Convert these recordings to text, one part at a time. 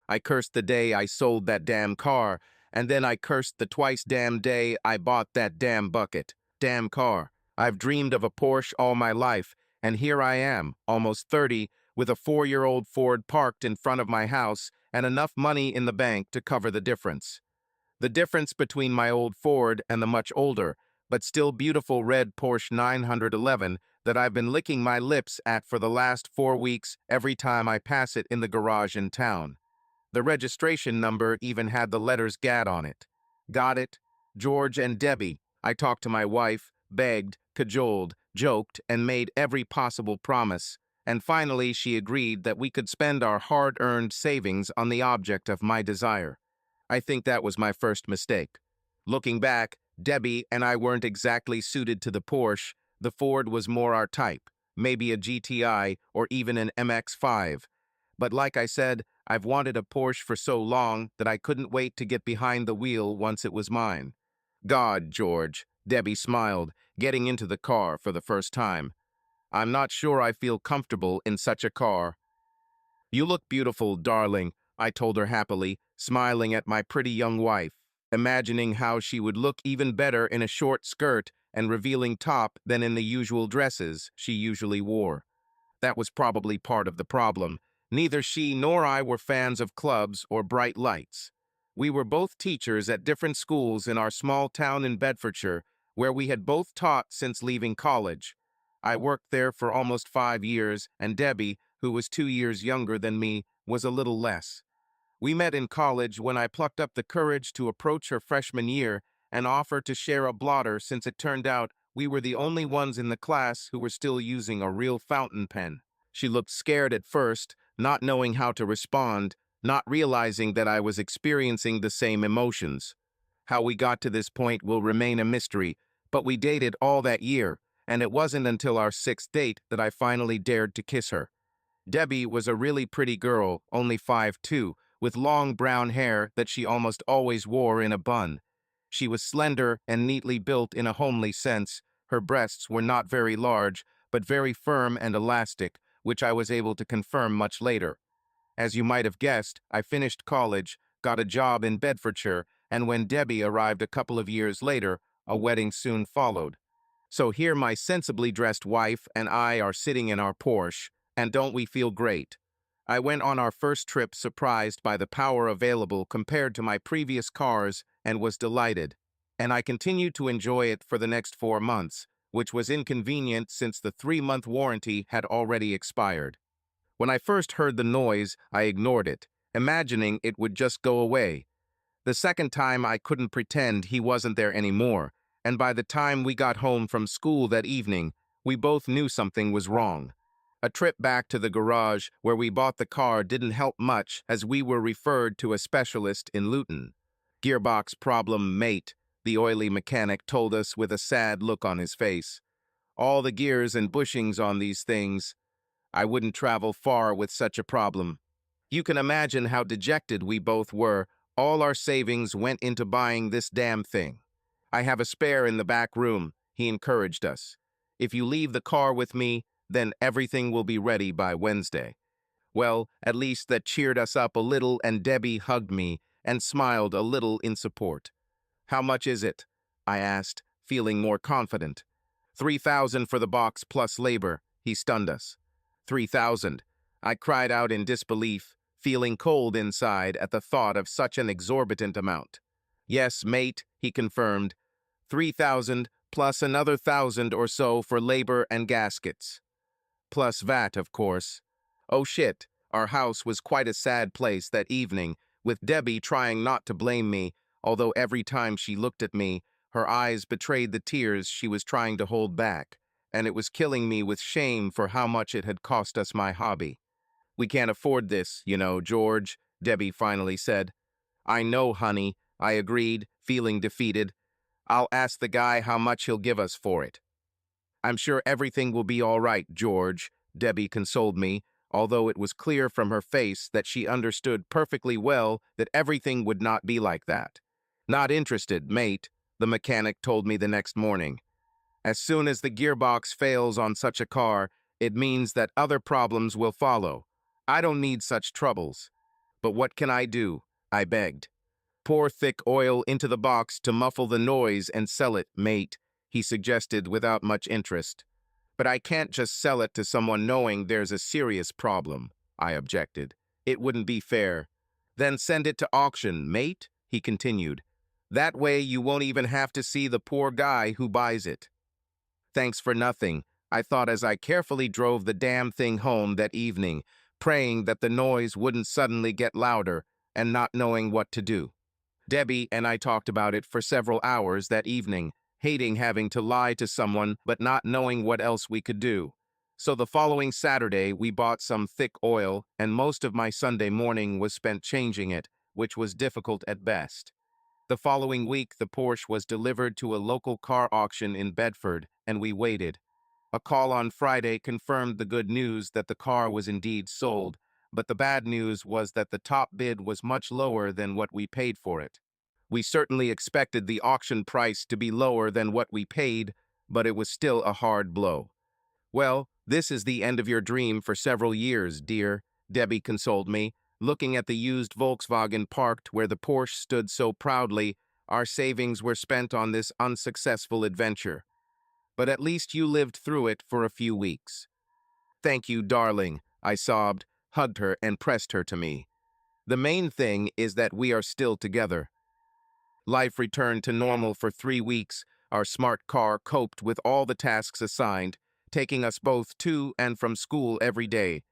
I cursed the day I sold that damn car, and then I cursed the twice damn day I bought that damn bucket. Damn car. I've dreamed of a Porsche all my life, and here I am, almost 30, with a 4-year-old Ford parked in front of my house and enough money in the bank to cover the difference. The difference between my old Ford and the much older, but still beautiful red Porsche 911 that I've been licking my lips at for the last 4 weeks every time I pass it in the garage in town. The registration number even had the letters GAD on it. Got it? George and Debbie. I talked to my wife, begged, cajoled, joked, and made every possible promise. And finally, she agreed that we could spend our hard-earned savings on the object of my desire. I think that was my first mistake. Looking back, Debbie and I weren't exactly suited to the Porsche. The Ford was more our type, maybe a GTI or even an MX-5. But like I said, I've wanted a Porsche for so long that I couldn't wait to get behind the wheel once it was mine. God, George, Debbie smiled, getting into the car for the first time. I'm not sure I feel comfortable in such a car. You look beautiful, darling, I told her happily, smiling at my pretty young wife, imagining how she would look even better in a short skirt and revealing top than in the usual dresses she usually wore. That was probably part of the problem. Neither she nor I were fans of clubs or bright lights. We were both teachers at different schools in our small town in Bedfordshire, where we had both taught since leaving college. I worked there for almost 5 years, and Debbie, who was 2 years younger than me, was a little less. We met in college when I plucked up the courage to approach her freshman year and offer to share a blotter since it turned out we were the only ones in the class who were still using a real fountain pen. She looked scared at first, not knowing how to respond, not realizing that I was experiencing the same emotions. How we got to this point will remain a mystery, but we dated all that year, and it wasn't until our 6th date that I finally dared to kiss her. Debbie was a really pretty girl, only 5'2", with long brown hair that she almost always wore in a bun. She was slender and neatly built in a homely sense. Her breasts were not very large, but very firm and elastic, which I was able to confirm much later. As you might have guessed, I finished college, got a job in Bedfordshire, and when Debbie arrived a couple of years later, a wedding soon followed. So here my sensibly dressed wife and I are sitting in our Porsche, and don't we feel great? I went on our first trip surprised by the power available compared to my previous cars and was delighted. And I continued to enjoy it for the next 4 months, which was inconvenient since the 3-month warranty had already expired. When I first heard the noise, I ignored it, imagining it would just go away. The second time I couldn't pretend he wasn't there anymore, and by the time we got home from school that evening, we both knew something was wrong. A trip back to the garage where we bought the car didn't help much as we were referred to a specialist in Luton. Gearbox problem, mate, the oily mechanic told us with a sad look on his face. All the gears and bushings on these things. I wouldn't travel far with such a problem. You can imagine how dejected we both were. All our savings went into buying this damn thing. I have a spare in the back room, he encouraged us. If you leave the car with me, then everything will be ready by Wednesday. Well, at least that cheered us up a little, and Debbie hugged me and smiled a little in support. How much is it? I asked, feeling more confident. 3,000 for the box plus labor, he stunned us. 3,000. I cried out in disbelief, feeling cold inside at the thought of such an exorbitant amount. Yes, mate, he confirmed. 3,000 plus another 1,000 or so for labor and gaskets. Plus VAT, of course. Oh shit, our house was quite a sad place that evening, with Debbie trying not to blame me, although every time she looked at me, her eyes betrayed the tears she was trying to hold back, and it was killing me with shame for how much it had cost us my hobby. We can't afford this, you know, George, Debbie finally said. I know, honey, I agreed, feeling defeated. I'll ask the guy how much he'll give us for it. I'm sure everything will be all right, George, Debbie consoled me, although it was clear from her face that she understood perfectly well that everything would not be like that. Not interested, mate, the mechanic told me the next morning. As soon as the gearbox fails on such a car, it means that other problems will follow. I don't need such troubles. But what can I do? I begged. Pour thick oil into the box to muffle the noise and sell it, mate, he suggested without much interest. But I can't just sell it to someone knowing there's a serious problem, I objected. It wouldn't be fair. Then send it to auction, mate, he continued. That way you won't even have to see the poor guy who buys it. Thanks for nothing, I thought as I carefully drove the damn thing home that evening, praying that the noise wouldn't suddenly get louder and not knowing what to do. Debbie and I talked about it for several hours that evening, hating having to lie to someone but not knowing what else we could do. So the following Saturday, we bought some thick oil, and most of my Sunday morning was spent changing it, which was difficult at best. The following week, the Porsche was delivered to a local car auction in Bedford, and we waited. A call on Friday confirmed the good news that the car was indeed sold, but the bad news was that the top bid was much lower than what we paid for it. We certainly expected the auction price to be lower than what we paid, but it was still a hard blow. Well, this is the end of your dream for several years, dear, Debbie consoled me, looking at the used Volkswagen parked where the Porsche stood so proudly. Our savings were spent on this unsuccessful adventure. But at least you lived through it for a few weeks. Thank you, darling, I sobbed, hugged her, and pressed her to me. The main thing is that we are still together. Life returned to normal for 3 weeks. Our smart car coped with all the tasks assigned, taking us both to and from school every day.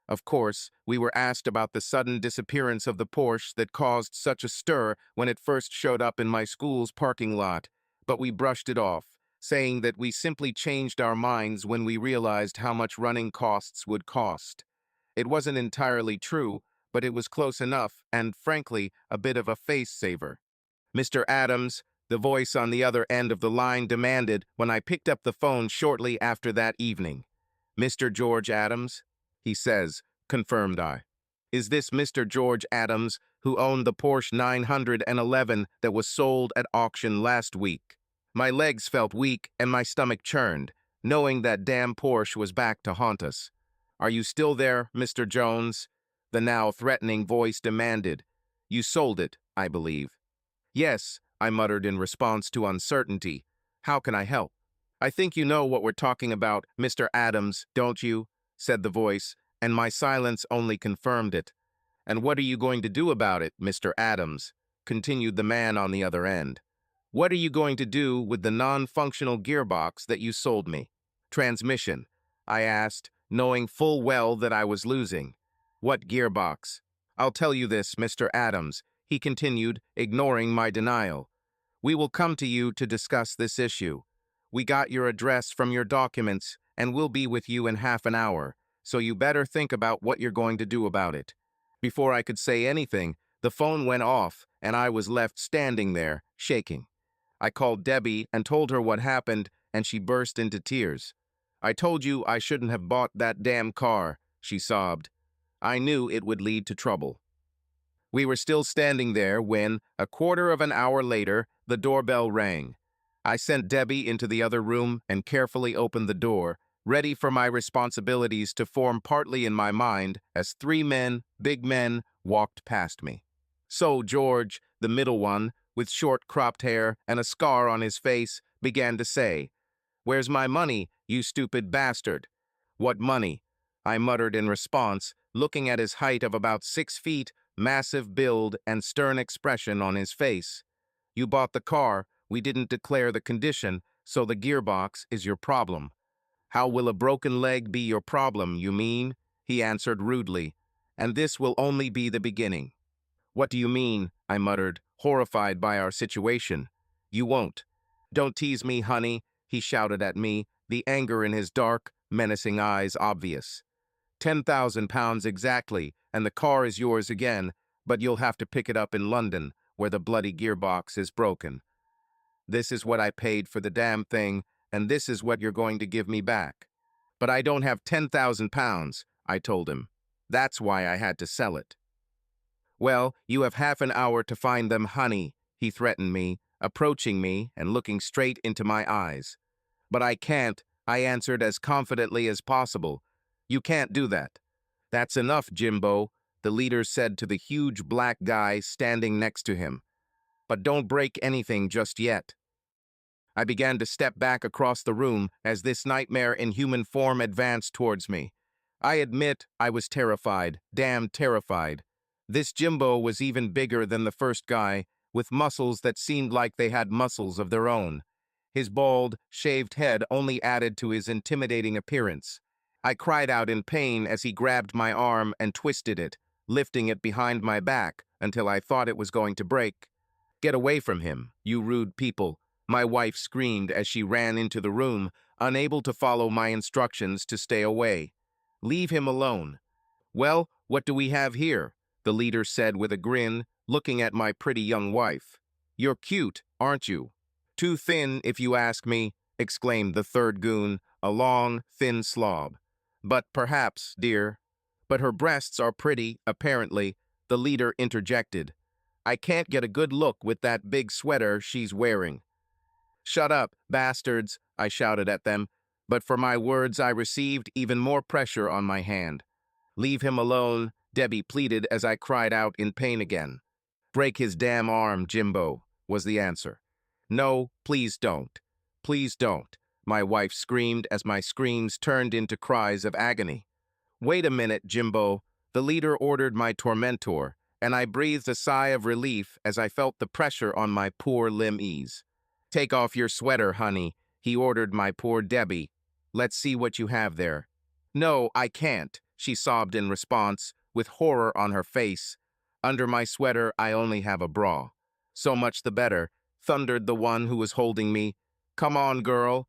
Of course, we were asked about the sudden disappearance of the Porsche that caused such a stir when it first showed up in my school's parking lot, but we brushed it off, saying that we simply changed our minds when we realized how much running costs would cost. It wasn't entirely true, but it was close enough and, frankly, a bit of a face-saver. Mr. Adams, the voice on the other end of the line demanded when I picked up the phone shortly after that evening. Mr. George Adams? He says, confirmed I. Is this Mr. George Adams who owned the Porsche 911 that was sold at auction last week? My legs felt weak and my stomach churned, knowing that damn Porsche was back to haunt us. Are you still there, Mr. Jones? The now threatening voice demanded. You sold it, I believe. Yes, I muttered in response to uncertainty. How can I help? I think you know what we're talking about, Mr. Adams, don't you? Said the voice, and my silence only confirmed it. And what are you going to do about it, Mr. Adams? Continued the man on the other end. What are you going to do with the non-functional gearbox that you sold me? Transmission, I asked, knowing full well that I was losing. What gearbox? I'll tell you this, Mr. Adams, he continued, ignoring my denial. We will come to you to discuss this issue. We got your address from your documents, and we'll be with you in half an hour, so you better think about what you're going to do about it. Before I could say anything, the phone went off, and I was left standing there, shaking. I called Debbie and told her what happened, and she burst into tears. I told you I shouldn't have bought that damn car, she sobbed. I knew it would lead to trouble. We were still standing there when, a quarter of an hour later, the doorbell rang. I sent Debbie into the other room and carefully opened the door, ready for my responsibilities to form partly in my mind as 3 men, big men, walked past me. So George, the middle one, with short cropped hair and a scar on his face, began to say, "Where's my money, you stupid bastard?" "What money?" I muttered in response, looking at his height of about 6 feet, massive build, and stern expression on his face. You bought the car, we didn't declare the condition, so the gearbox is your problem. How will a broken leg be your problem, you mean? He answered rudely. And this will only be the beginning. What do you mean? I muttered, horrified by our situation. You won't. Don't tease me, honey, he shouted at me, the anger in his dark, menacing eyes obvious. 10,000 pounds exactly, and the car is yours again, but you'll have to pick it up in London, where the bloody gearbox is broken. This is what I paid for the damn thing, and this is what you're going to give me back. But I don't have 10,000 pounds, I told him. That's why I had to sell it. Well, you have half an hour to find them, honey, he threatened me, approaching me and looking straight into my eyes. But I can't, I answered as confidently as possible. You can't do that. That's enough, Jimbo. the leader said to the huge black guy standing next to him. But don't break anything just yet. I began to step back across the room as this nightmare in human form advanced towards me. I admit I was terrified, damn terrified. This Jimbo was even bigger than the first guy, with muscles that seemed like they had muscles of their own. His bald, shaved head only added to his intimidating appearance. I cried out in pain as he grabbed my arm and twisted it, lifting it behind my back until I thought it was going to break. "Get away from him, you rude people," my wife screamed as she ran into the room, unable to follow my instructions to stay away. "Leave him alone." "Well, what do we have here?" the leader said with a grin, looking at my pretty young wife. "You're cute, aren't you?" "Too thin, if you ask me," exclaimed the third goon, a long, thin slob. "But perhaps, dear." "But her breasts are pretty, apparently," the leader interjected. "I can't get a good look with that big sweater she's wearing." "Shut up, bastards," I shouted at them, but for my words I received even more pressure on my hand. "Leave him alone," Debbie pleaded as I cried out in pain again. "Break his damn arm, Jimbo," was the answer. "No, please don't. Please don't," my wife screamed as my screams turned into cries of agony. "Wait a minute, Jimbo," the leader ordered my tormentor, and I breathed a sigh of relief as I felt the pressure on my poor limb ease. "Take off your sweater, honey," he ordered my poor Debbie. "Let's see what you have there." "No, I can't," she sobbed in response, with horror on her face. "Under my sweater, I only have a bra." "So much the better," thundered the one who was holding me. "Come on, girl.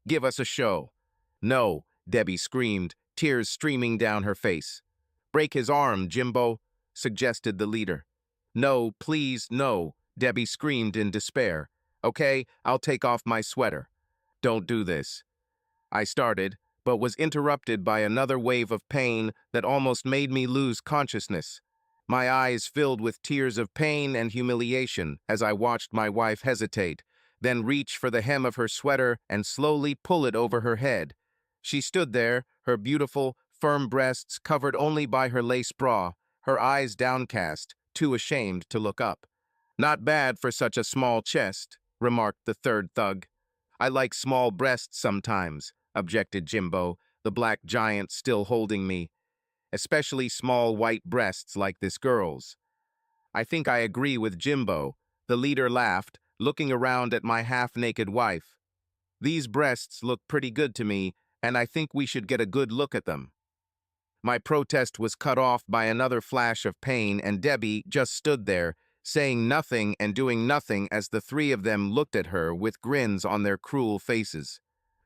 Give us a show." "No," Debbie screamed, tears streaming down her face. "Break his arm, Jimbo," suggested the leader. "No, please, no," Debbie screamed in despair. "Okay, I'll take off my sweater." "Don't do this," I started, but was interrupted by another wave of pain that almost made me lose consciousness. My eyes filled with tears of pain and humiliation as I watched my wife hesitate, then reach for the hem of her sweater and slowly pull it over her head. She stood there, her beautiful, firm breasts covered only by her lace bra, her eyes downcast, too ashamed to look up. "Not bad for such a small chest," remarked the third thug. "I like small breasts sometimes," objected Jimbo, the black giant still holding me. "Especially small white breasts like this girl's." "I think I agree with Jimbo," the leader laughed, looking around at my half-naked wife. "These breasts look pretty good to me, and I think we should get a good look at them." My protest was cut off by another flash of pain, and Debbie just stood there, saying nothing and doing nothing as the three of them looked at her with grins on their cruel faces.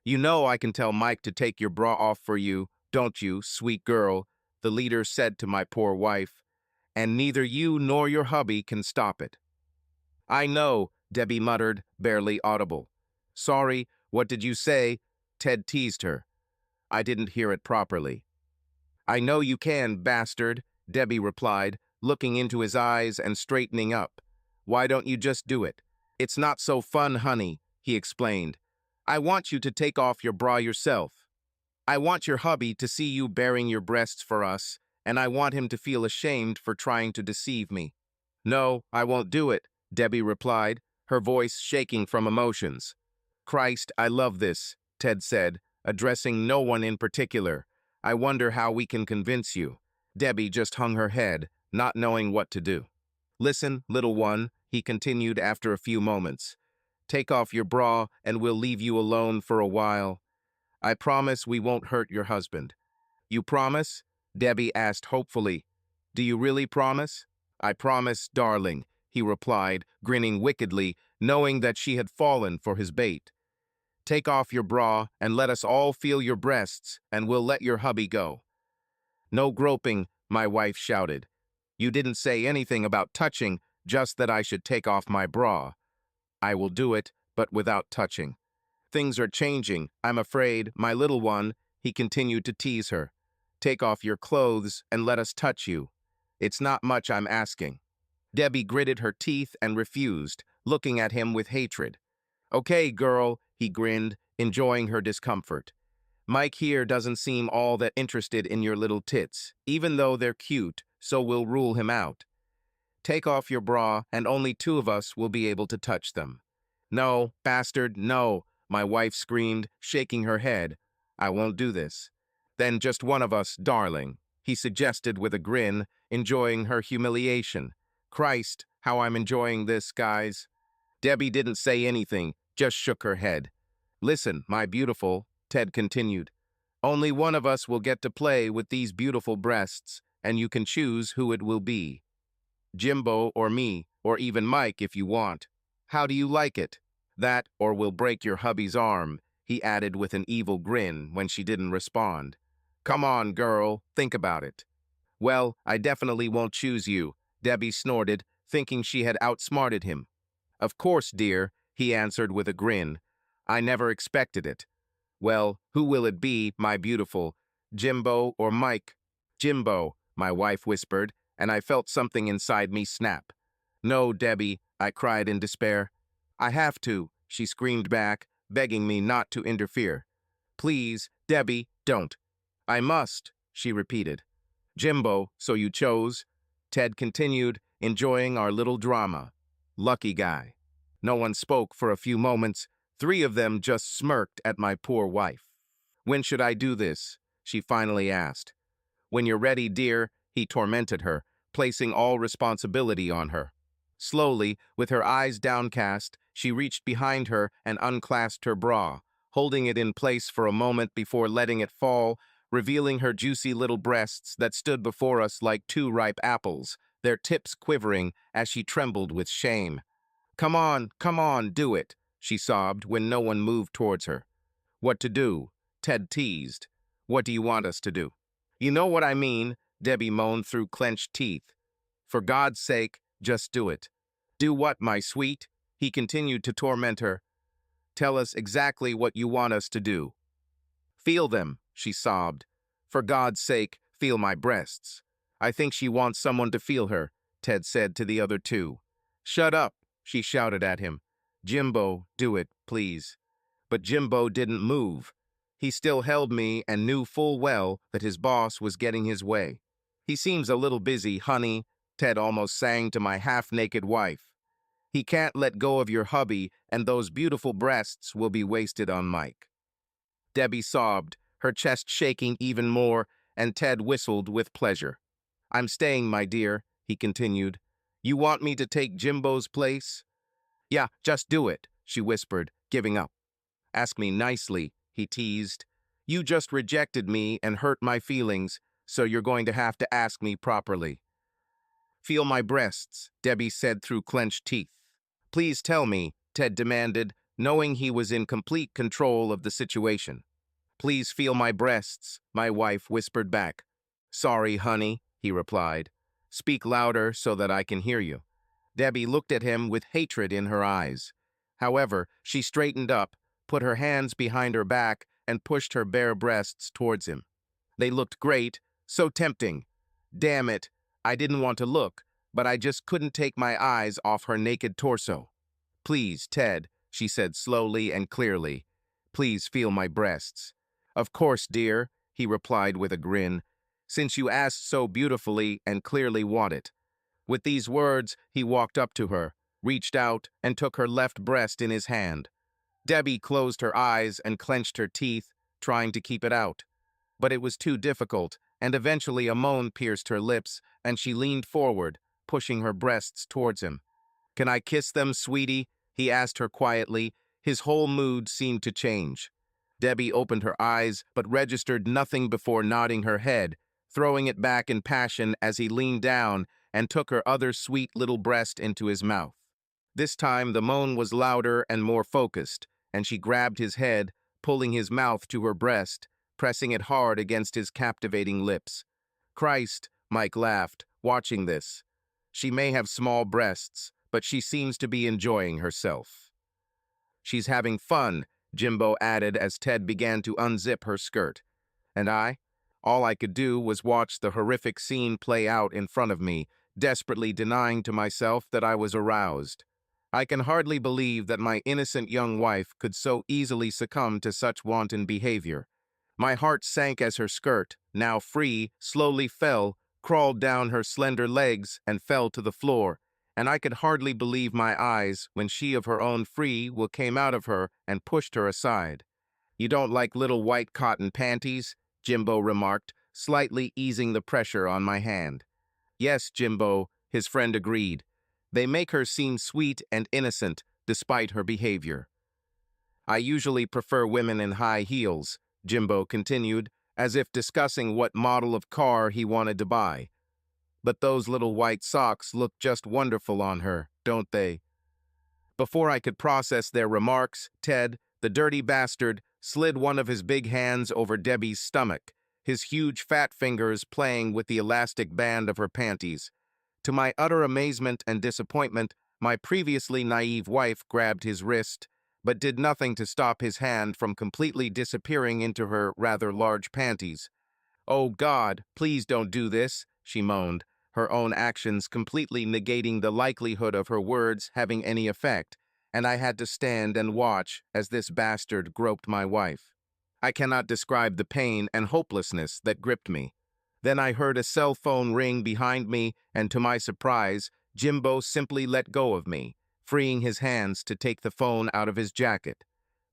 "You know I can tell Mike to take your bra off for you, don't you, sweet girl?" the leader said to my poor wife. "And neither you nor your hubby can stop it." "I know," Debbie muttered, barely audible. "Sorry, what did you say?" Ted teased her. I didn't hear it properly. "I know you can, bastard," Debbie replied, looking into his eyes and straightening up. "Why don't you just do it?" "It's not so fun, honey," he explained. "I want you to take off your bra yourself. I want your hubby to see you baring your breasts for us, and I want him to feel ashamed for trying to deceive me." "No, I won't do it," Debbie replied, her voice shaking from emotions. "Christ, I love this," Ted said, addressing no one in particular. "I wonder how we can convince you." Debbie just hung her head, not knowing what to do. "Listen, little one," he continued after a few moments. "Take off your bra and we'll leave you alone for a while. I promise we won't hurt your husband." "You promise?" Debbie asked hopefully. "Do you really promise?" "I promise, darling," he replied, grinning wickedly, knowing that she had fallen for his bait. "Take off your bra and let us all feel your breasts, and we'll let your hubby go." "No groping," my wife shouted. "You didn't say anything about touching, just that I should take off my bra." "I will do it, but without touching." "Things are changing, I'm afraid, my little one," he continued to tease her. "Take off your clothes and let us touch you. It's not much I'm asking." Debbie gritted her teeth and refused, looking at him with hatred. "Okay, girl," he grinned, enjoying her discomfort. "Mike here doesn't seem all that interested in your little tits, even though they're cute, so we'll rule him out. Take off your bra, and only two of us will be able to touch them." "No, bastard, no," my wife screamed, shaking her head. "I won't do this." "Then just one of us, darling," he suggested with a grin, enjoying her humiliation. "Christ, how I'm enjoying this, guys." Debbie didn't say anything, just shook her head. "Listen, my beautiful," Ted continued. "Only one of us will get to play with these beautiful breasts, and you can choose who it will be. Jimbo or me, or even Mike if you want. How do you like it? That, or we'll break your hubby's arm," he added with an evil grin when she didn't respond. "Come on, girl, think about it." "Well, I definitely won't choose you," Debbie snorted, thinking she had outsmarted him. "Of course, dear," he answered with a grin. "I never expected it." "Well, who will it be, my beautiful? Jimbo or Mike?" "Jimbo," my wife whispered, and I felt something inside me snap. "No, Debbie," I cried in despair. "I have to," she screamed back, begging me not to interfere. "Please, Debbie, don't." "I must," she repeated. "Jimbo, so you chose?" Ted continued, enjoying our little drama. Lucky guy. No one spoke for a few moments. Three of them just smirked at my poor wife. "When should I do this?" she finally asked. "When you're ready, dear," he tormented her, placing all responsibility on her. Slowly, with her eyes downcast, she reached behind her and unclasped her bra, holding it in place for a moment before letting it fall, revealing her juicy little breasts that stood before us like two ripe apples, their tips quivering as she trembled with shame. Come on, do it," she sobbed when no one moved towards her. "What to do?" Ted teased. "What do you want us to do?" "You know what I mean," Debbie moaned through clenched teeth. "For God's sake, just do it." "Do what, my sweet?" He continued to torment her. "Tell us exactly what you want us to do." "Feel them," she sobbed. "For God's sake, feel my breasts." "I think she wants someone to feel her," Ted said to the other two. "Shut up," she shouted at him. "Jimbo, do it, please." But Jimbo didn't move. He still held me and knew full well that his boss was getting his way. "He seems a little busy, honey," Ted almost sang to my half-naked wife. "He can't let go of your hubby, and those beautiful breasts will be wasted on Mike." Debbie sobbed, her chest shaking even more, and Ted whistled with pleasure. "I'm staying, my dear," he continued. "You want me to take Jimbo's place?" "Yeah, just do it," she whispered, giving up. "Ask me nicely," he teased. "You just rejected me and hurt my feelings, so you're going to have to ask me properly." "Feel my breasts," Debbie said through clenched teeth. "Please tell me," Ted demanded, knowing he was in complete control of the situation. "Please feel my breasts," my wife whispered back. "Sorry, honey," he replied. "Speak louder so that I can hear you." Debbie looked at him with hatred in her eyes. However, she straightened up, put her hands behind her back, and pushed her bare breasts towards him. They looked great, so tempting. Damn it, I didn't want to look, but I just couldn't take my eyes off her naked torso. "Please, Ted," she said slowly and clearly. "Please feel my breasts." "Of course, dear," he replied with a grin, "since you asked so beautifully and clearly want it." With these words, he walked up to her, reached out, and took her left breast in his hand. Debbie closed her eyes and clenched her teeth, trying to keep it out. But it was too difficult, and eventually a moan pierced her lips, and she leaned forward, pushing her breasts towards him. "Can I kiss them, sweetie?" he asked her quietly. His whole mood seemed to change. Debbie opened her eyes, but registered nothing before nodding her head, throwing it back in passion as he leaned down and took her other sweet little breast into his mouth. This time the moan was louder and more focused, and she grabbed his head, pulling his mouth to her breast, pressing it hard against his captivating lips. "Christ," Mike laughed, watching this. "She may have small breasts, but she seems to be enjoying herself." "She's having fun," Jimbo added as Ted began to unzip her skirt. And all I could do was watch the horrific scene play out in front of me, desperately denying to myself that I was aroused. I can hardly believe that my innocent young wife could so easily succumb to such wanton behavior. My heart sank as her skirt, now free, slowly fell, crawled down her slender legs and fell to the floor, and I could hardly believe my eyes when she of her own free will came out of her and pushed her aside. "You don't like little white cotton panties?" Jimbo remarked, slightly easing the pressure on my hand. "Yes, Jimbo," his friend agreed. "They make her seem sweet and innocent, despite her behavior." "I usually prefer women in high heels," Jimbo continued, as if discussing what model of car he wanted to buy. "But those little white socks look just wonderful on her, don't they?" Before I could process their remarks, Ted, the dirty bastard, slid one of his big hands over Debbie's stomach, his huge fat fingers playing with the elastic band of her panties. To my utter amazement and disappointment, my previously naive wife grabbed his wrist, but did nothing to stop his hand from completely disappearing into her rather large panties. "Oh God, please don't do this," she moaned, her own actions completely negating the likelihood of her words having any effect, and I had to stand and watch as this bastard groped my wife. I cannot describe the pain and hopelessness that gripped me. Then I heard a cell phone ring behind me, and to my surprise, Jimbo simply let go of me, freeing his hands to take the phone out of his jacket.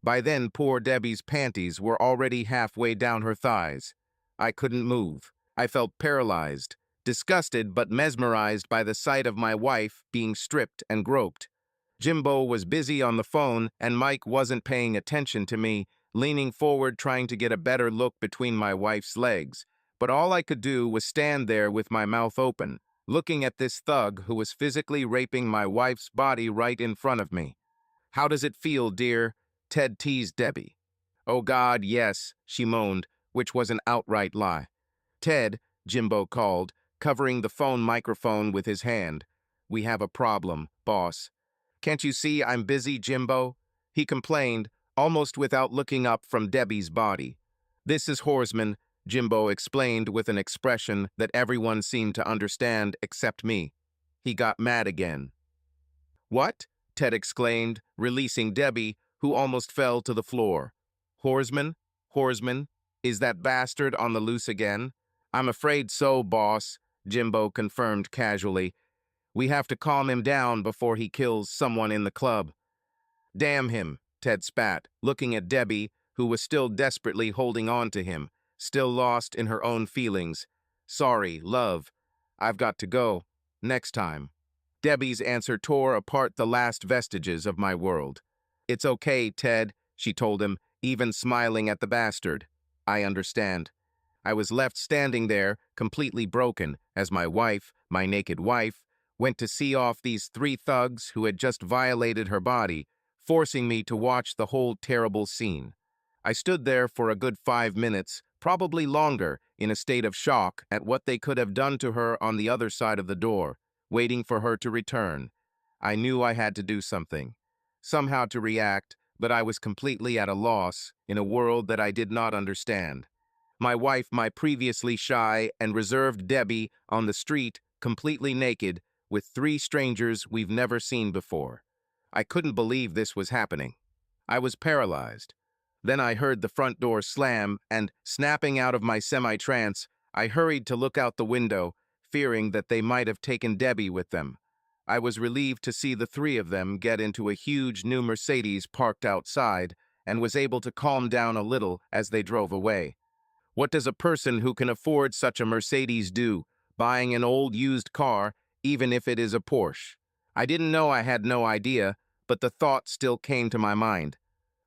By then, poor Debbie's panties were already halfway down her thighs. I couldn't move. I felt paralyzed, disgusted but mesmerized by the sight of my wife being stripped and groped. Jimbo was busy on the phone, and Mike wasn't paying attention to me, leaning forward trying to get a better look between my wife's legs. But all I could do was stand there with my mouth open, looking at this thug who was physically raping my wife's body right in front of me. "How does it feel, dear?" Ted teased Debbie. "Oh God, yes," she moaned, which was an outright lie. "Ted," Jimbo called, covering the phone microphone with his hand. "We have a problem, boss." "Can't you see I'm busy, Jimbo?" he complained, almost without looking up from Debbie's body. "This is Horsman," Jimbo explained with an expression that everyone seemed to understand except me. He got mad again. "What?" Ted exclaimed, releasing Debbie, who almost fell to the floor. "Horsman? Horsman? Is that bastard on the loose again?" "I'm afraid so, boss," Jimbo confirmed casually. "We have to calm him down before he kills someone in the club." "Damn him," Ted spat, looking at Debbie, who was still desperately holding on to him, still lost in her own feelings. "Sorry, love. I've got to go. Next time." Debbie's answer tore apart the last vestiges of my world. "It's okay, Ted," she told him, even smiling at the bastard. "I understand." I was left standing there, completely broken, as my wife, my naked wife, went to see off these three thugs who had just violated her body, forcing me to watch the whole terrible scene. I stood there for a good 5 minutes, probably longer, in a state of shock at what they could have done to her on the other side of the door, waiting for her to return. I knew I had to do something, somehow to react, but I was completely at a loss in a world that I did not understand. My wife, my previously shy and reserved Debbie, on the street, completely naked, with three strangers we've never seen before. I couldn't believe this was happening. I was paralyzed. Then I heard the front door slam, and, snapping out of my semi-trance, I hurried to look out the window, fearing that they might have taken Debbie with them. I was relieved to see the three of them get into a huge new Mercedes parked outside, and was able to calm down a little as they drove away. What does a person who can afford such a Mercedes do, buying an old used car, even if it is a Porsche? I didn't know I had no idea, but the thought still came to my mind.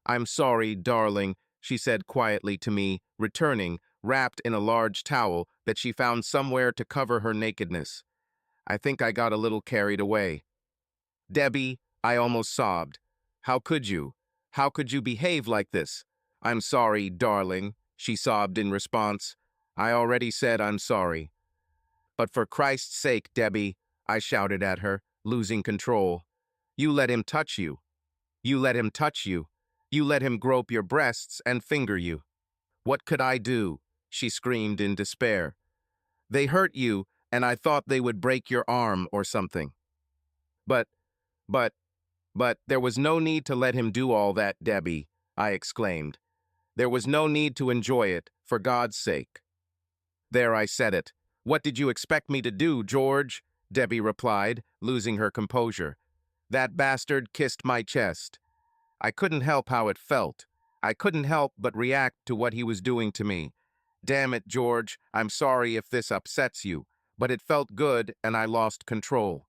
"I'm sorry, darling," she said quietly to me, returning, wrapped in a large towel that she found somewhere to cover her nakedness. "I think I got a little carried away." "Debbie," I almost sobbed. "How could you? How could you behave like this?" "I'm sorry, darling," she sobbed in response. "I already said I'm sorry." "But for Christ's sake, Debbie," I shouted at her, losing control. "You let him touch you. You let him touch you. You let him grope your breasts and finger you." "What could I do?" she screamed in despair. "They hurt you, and I thought they would break your arm or something." But, but, but there was no need to let him do all that, Debbie," I exclaimed. "There was no need to enjoy it, for God's sake." There I said it, What did you expect me to do, George? Debbie replied, losing her composure. That bastard kissed my chest. I couldn't help how it felt. I couldn't help but react to what he was doing to me. Damn it, George, I'm sorry if this upsets you, but it felt good and I lost control.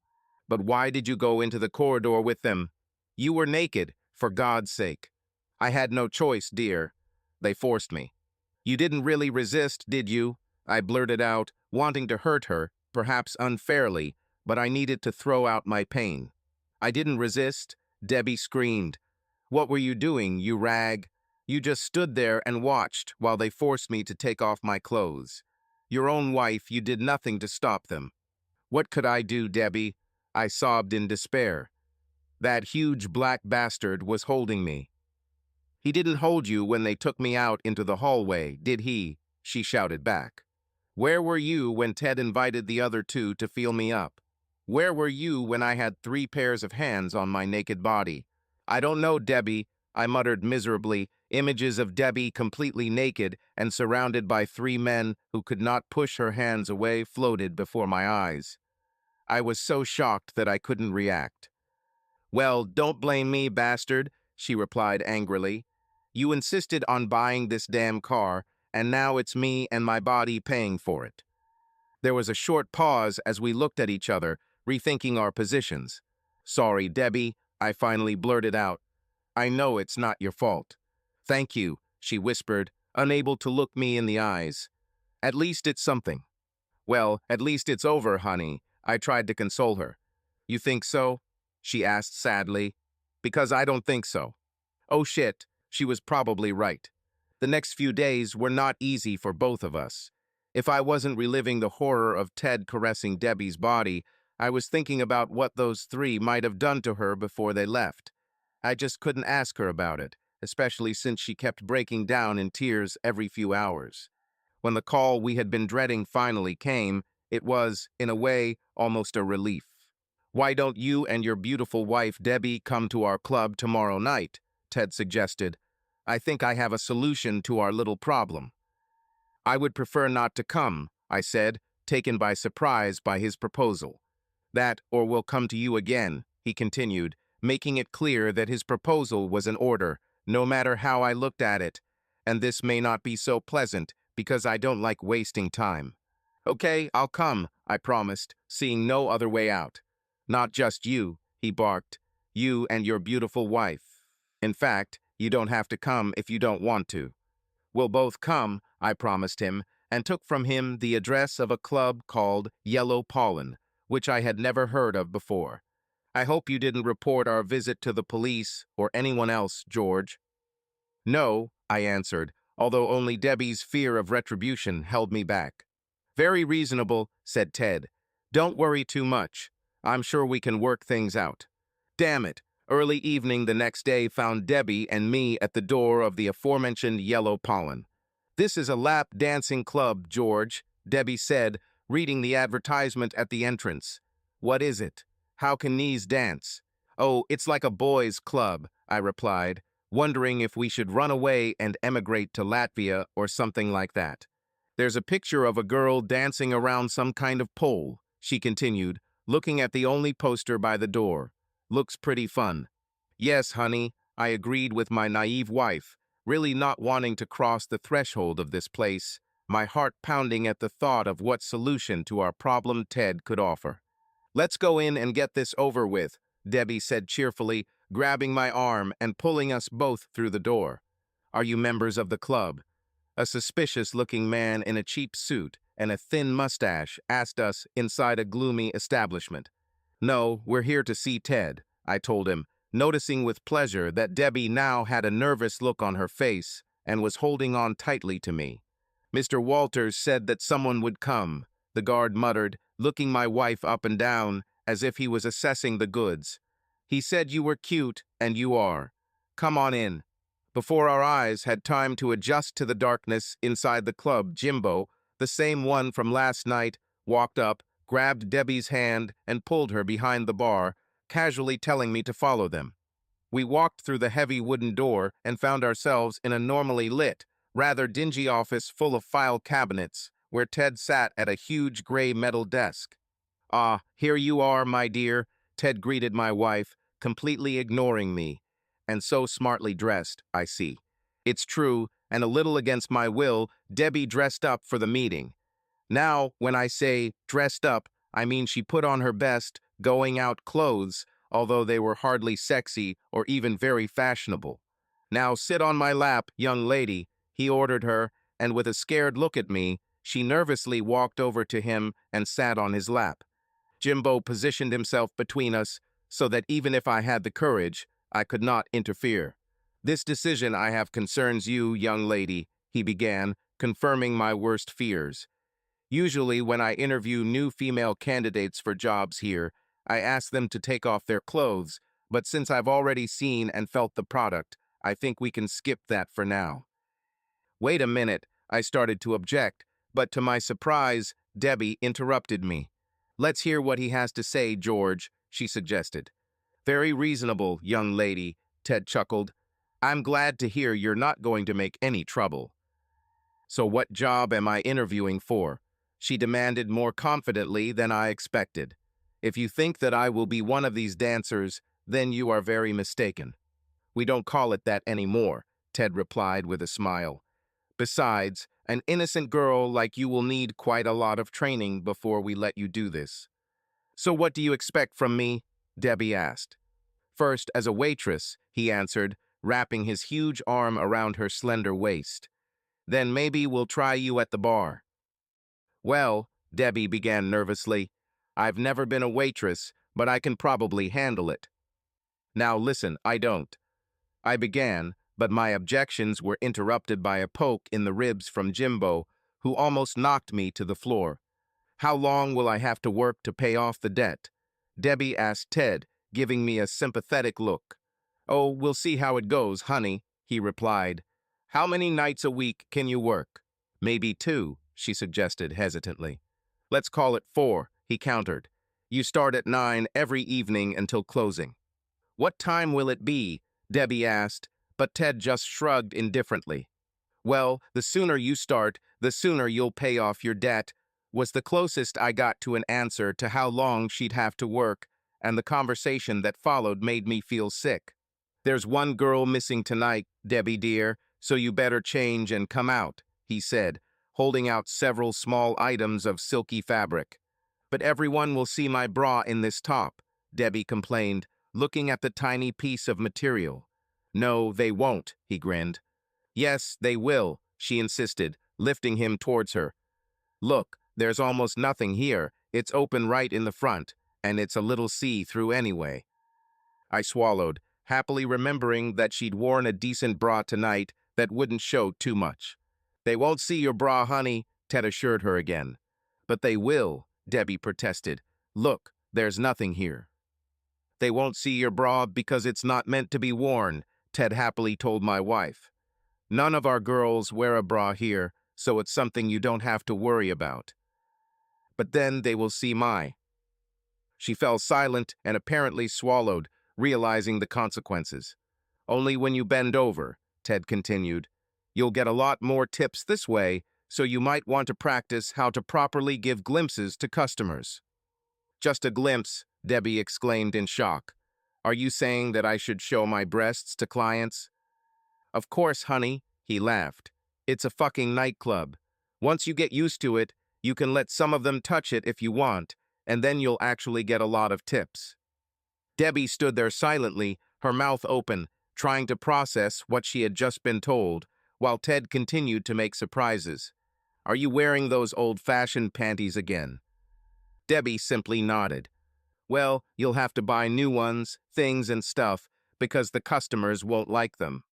But why did you go into the corridor with them? You were naked, for God's sake. I had no choice, dear. They forced me. You didn't really resist, did you? I blurted out, wanting to hurt her, perhaps unfairly, but I needed to throw out my pain. I didn't resist, Debbie screamed. What were you doing, you rag? You just stood there and watched while they forced me to take off my clothes. Your own wife, you did nothing to stop them. What could I do, Debbie? I sobbed in despair. That huge black bastard was holding me. He didn't hold you when they took me out into the hallway, did he? She shouted back. Where were you when Ted invited the other two to feel me up? Where were you when I had 3 pairs of hands on my naked body? I don't know, Debbie, I muttered miserably. Images of Debbie completely naked and surrounded by 3 men who could not push her hands away floated before my eyes. I was so shocked that I couldn't react. Well, don't blame me, bastard, she replied angrily. You insisted on buying this damn car, and now it's me and my body paying for it. There was a short pause as we looked at each other, rethinking our positions. Sorry, Debbie, I finally blurted out. I know it's not your fault. Thank you, she whispered, unable to look me in the eyes. At least it's something. Well, at least it's over, honey, I tried to console her. You think so? She asked sadly. Because I don't think so. Oh shit, she was probably right. The next few days were not easy for both of us. If I wasn't reliving the horror of Ted caressing Debbie's body, I was thinking about what those 3 might have done to her before they left. I just couldn't ask her about it, especially since she kept breaking down in tears every few hours. When the call we had been dreading finally came, it was, in a way, almost a relief. Why don't you and your beautiful wife, Debbie, come to our club tomorrow night? Ted suggested. I think I have a solution to our little problem. I would prefer not to come, I said, taken by surprise by his proposal. That, or we'll come to you again, he continued, making it clear that his proposal was an order, no matter how I looked at it, and this may not be so pleasant because I don't like wasting time. Okay, I'll come, I promised, seeing no other way out. Not just you, he barked. You and your beautiful wife. In fact, you don't have to come if you don't want to. We'll both come, I promised him, and took from him the address of a club called Yellow Pollen, which I had never heard of before. I hope you didn't report our visit to the police or anyone else, George. No, I answered, although only Debbie's fear of retribution held me back. Very reasonable, said Ted. Don't worry too much. I'm sure we can work things out. Damn it, early evening the next day found Debbie and me at the door of the aforementioned Yellow Pollen. This is a lap dancing club, George, Debbie said, reading the advertisement at the entrance. What is it? How can knees dance? Oh, it's like a boys' club, I replied, wondering if we should run away and emigrate to Latvia or something like that. There's a picture of a girl dancing around some kind of pole, she continued, looking at the only poster by the door. Looks pretty fun. Yes, honey, I agreed with my naive wife, really not wanting to cross the threshold of this place, my heart pounding at the thought of what solution to our problem Ted could offer. Let's go in and get this over with, Debbie said cheerfully, grabbing my arm and pulling us both through the door. Are you members of the club? A suspicious-looking man in a cheap suit and a thin mustache asked us inside a gloomy establishment. No, we're here to see Ted, I told him, noticing with pleasure that Debbie now had a nervous look on her face and was holding on tightly to me. Mr. Walters said that someone would come, the guard muttered, looking my wife up and down as if he was assessing the goods. He said you were cute, and you are. Come on in. Before our eyes had time to adjust to the darkness inside the club, Jimbo, the same one from last night, walked up, grabbed Debbie's hand, and pulled her behind the bar, casually telling me to follow them. We walked through the heavy wooden door and found ourselves in a normally lit, rather dingy office full of file cabinets, where Ted sat at a huge gray metal desk. "Ah, here you are, my dear," Ted greeted my wife, completely ignoring me. "And so smartly dressed, I see." It's true, and a little against my will, Debbie dressed up for the meeting. Now, when I say dressed up, I mean she put on her best going out clothes, although they were hardly sexy or even very fashionable. "Now sit on my lap, young lady," he ordered her, and with a scared look at me, she nervously walked over to him and sat on his lap. Jimbo positioned himself between us so that even if I had the courage, I could not interfere. "This decision I have concerns you, young lady," he began, confirming my worst fears. Usually, when I interview new female candidates for jobs here, I ask them to take off their clothes, but since I've already seen and felt the product, I think we can skip that for now. "Wait a minute," I started to object, but to my surprise, Debbie interrupted me. "Let's hear what he has to say, George," she suggested. "Very reasonable, young lady," Ted chuckled. "I'm glad to hear you're not going to make any trouble." "So what job am I interviewing for?" she demanded more confidently than I expected. "If you think that I will be one of these dancers, then you are very mistaken." "We don't call it that anymore," Ted replied with a smile. "Besides, an innocent girl like you will need quite a lot of training before we let you do this." "So what do you expect from me?" Debbie asked. "First, as a waitress," he answered, wrapping his huge arm around her slender waist. "Then maybe we'll try you at the bar." "Well," Debbie began nervously, "I've never been a waitress, but I can probably handle it." "Now listen, I don't." I began, but my objections were interrupted by a poke in the ribs from Jimbo, who almost knocked me to the floor. "How long will I have to work to pay off the debt?" Debbie asked Ted, giving me a sympathetic look. "Oh, we'll see how it goes, honey," he replied. "How many nights a week can you work?" "Maybe 2, she suggested hesitantly. "Let's call it 4, he countered. "You start at 9 every evening until closing." "What time will it be?" Debbie asked, but Ted just shrugged indifferently. "Well, the sooner you start, the sooner you'll pay off your debt," was the closest I got to an answer to how long she'd have to work, and the conversation that followed made me feel sick. "There's one girl missing tonight, Debbie dear, so you better change and come out," he said, holding out several small items of silky fabric. "But everyone will see my bra in this top," Debbie complained, looking at the tiny piece of material. "No, they won't," he grinned. "Yes, they will," she insisted, lifting him towards her. "Look, there's almost nothing here. It's open right in the front, and it's a little see-through anyway." I swallowed, happily remembering that she'd worn a decent bra tonight that wouldn't show too much. "They won't see your bra, honey," Ted assured her again. "But they will," Debbie protested. "Look, there's nothing here." "They won't see your bra because it's not meant to be worn," Ted happily told my wife. "None of our girls wear a bra here, so it's something you don't have to worry about." "But then they will see my—" She fell silent and apparently swallowed, realizing the consequences. "Only when you bend over," Ted continued. "You'll get a lot more tips this way, so you might want to practice how to properly give glimpses to customers." "Just a glimpse," Debbie exclaimed in shock. "Are you saying that I should show my breasts to clients?" "Of course, honey," he laughed. "It's a fucking nightclub. Once you get used to it, you can let some of them touch it if you want, and then you'll actually get a lot of tips." Debbie stood there silently, her mouth open, trying to process what she had just been told, while Ted continued to make surprises. "Are you wearing those old-fashioned panties again?" Debbie simply nodded. "Well, you'll have to buy new ones, things and stuff, because the customers won't like them."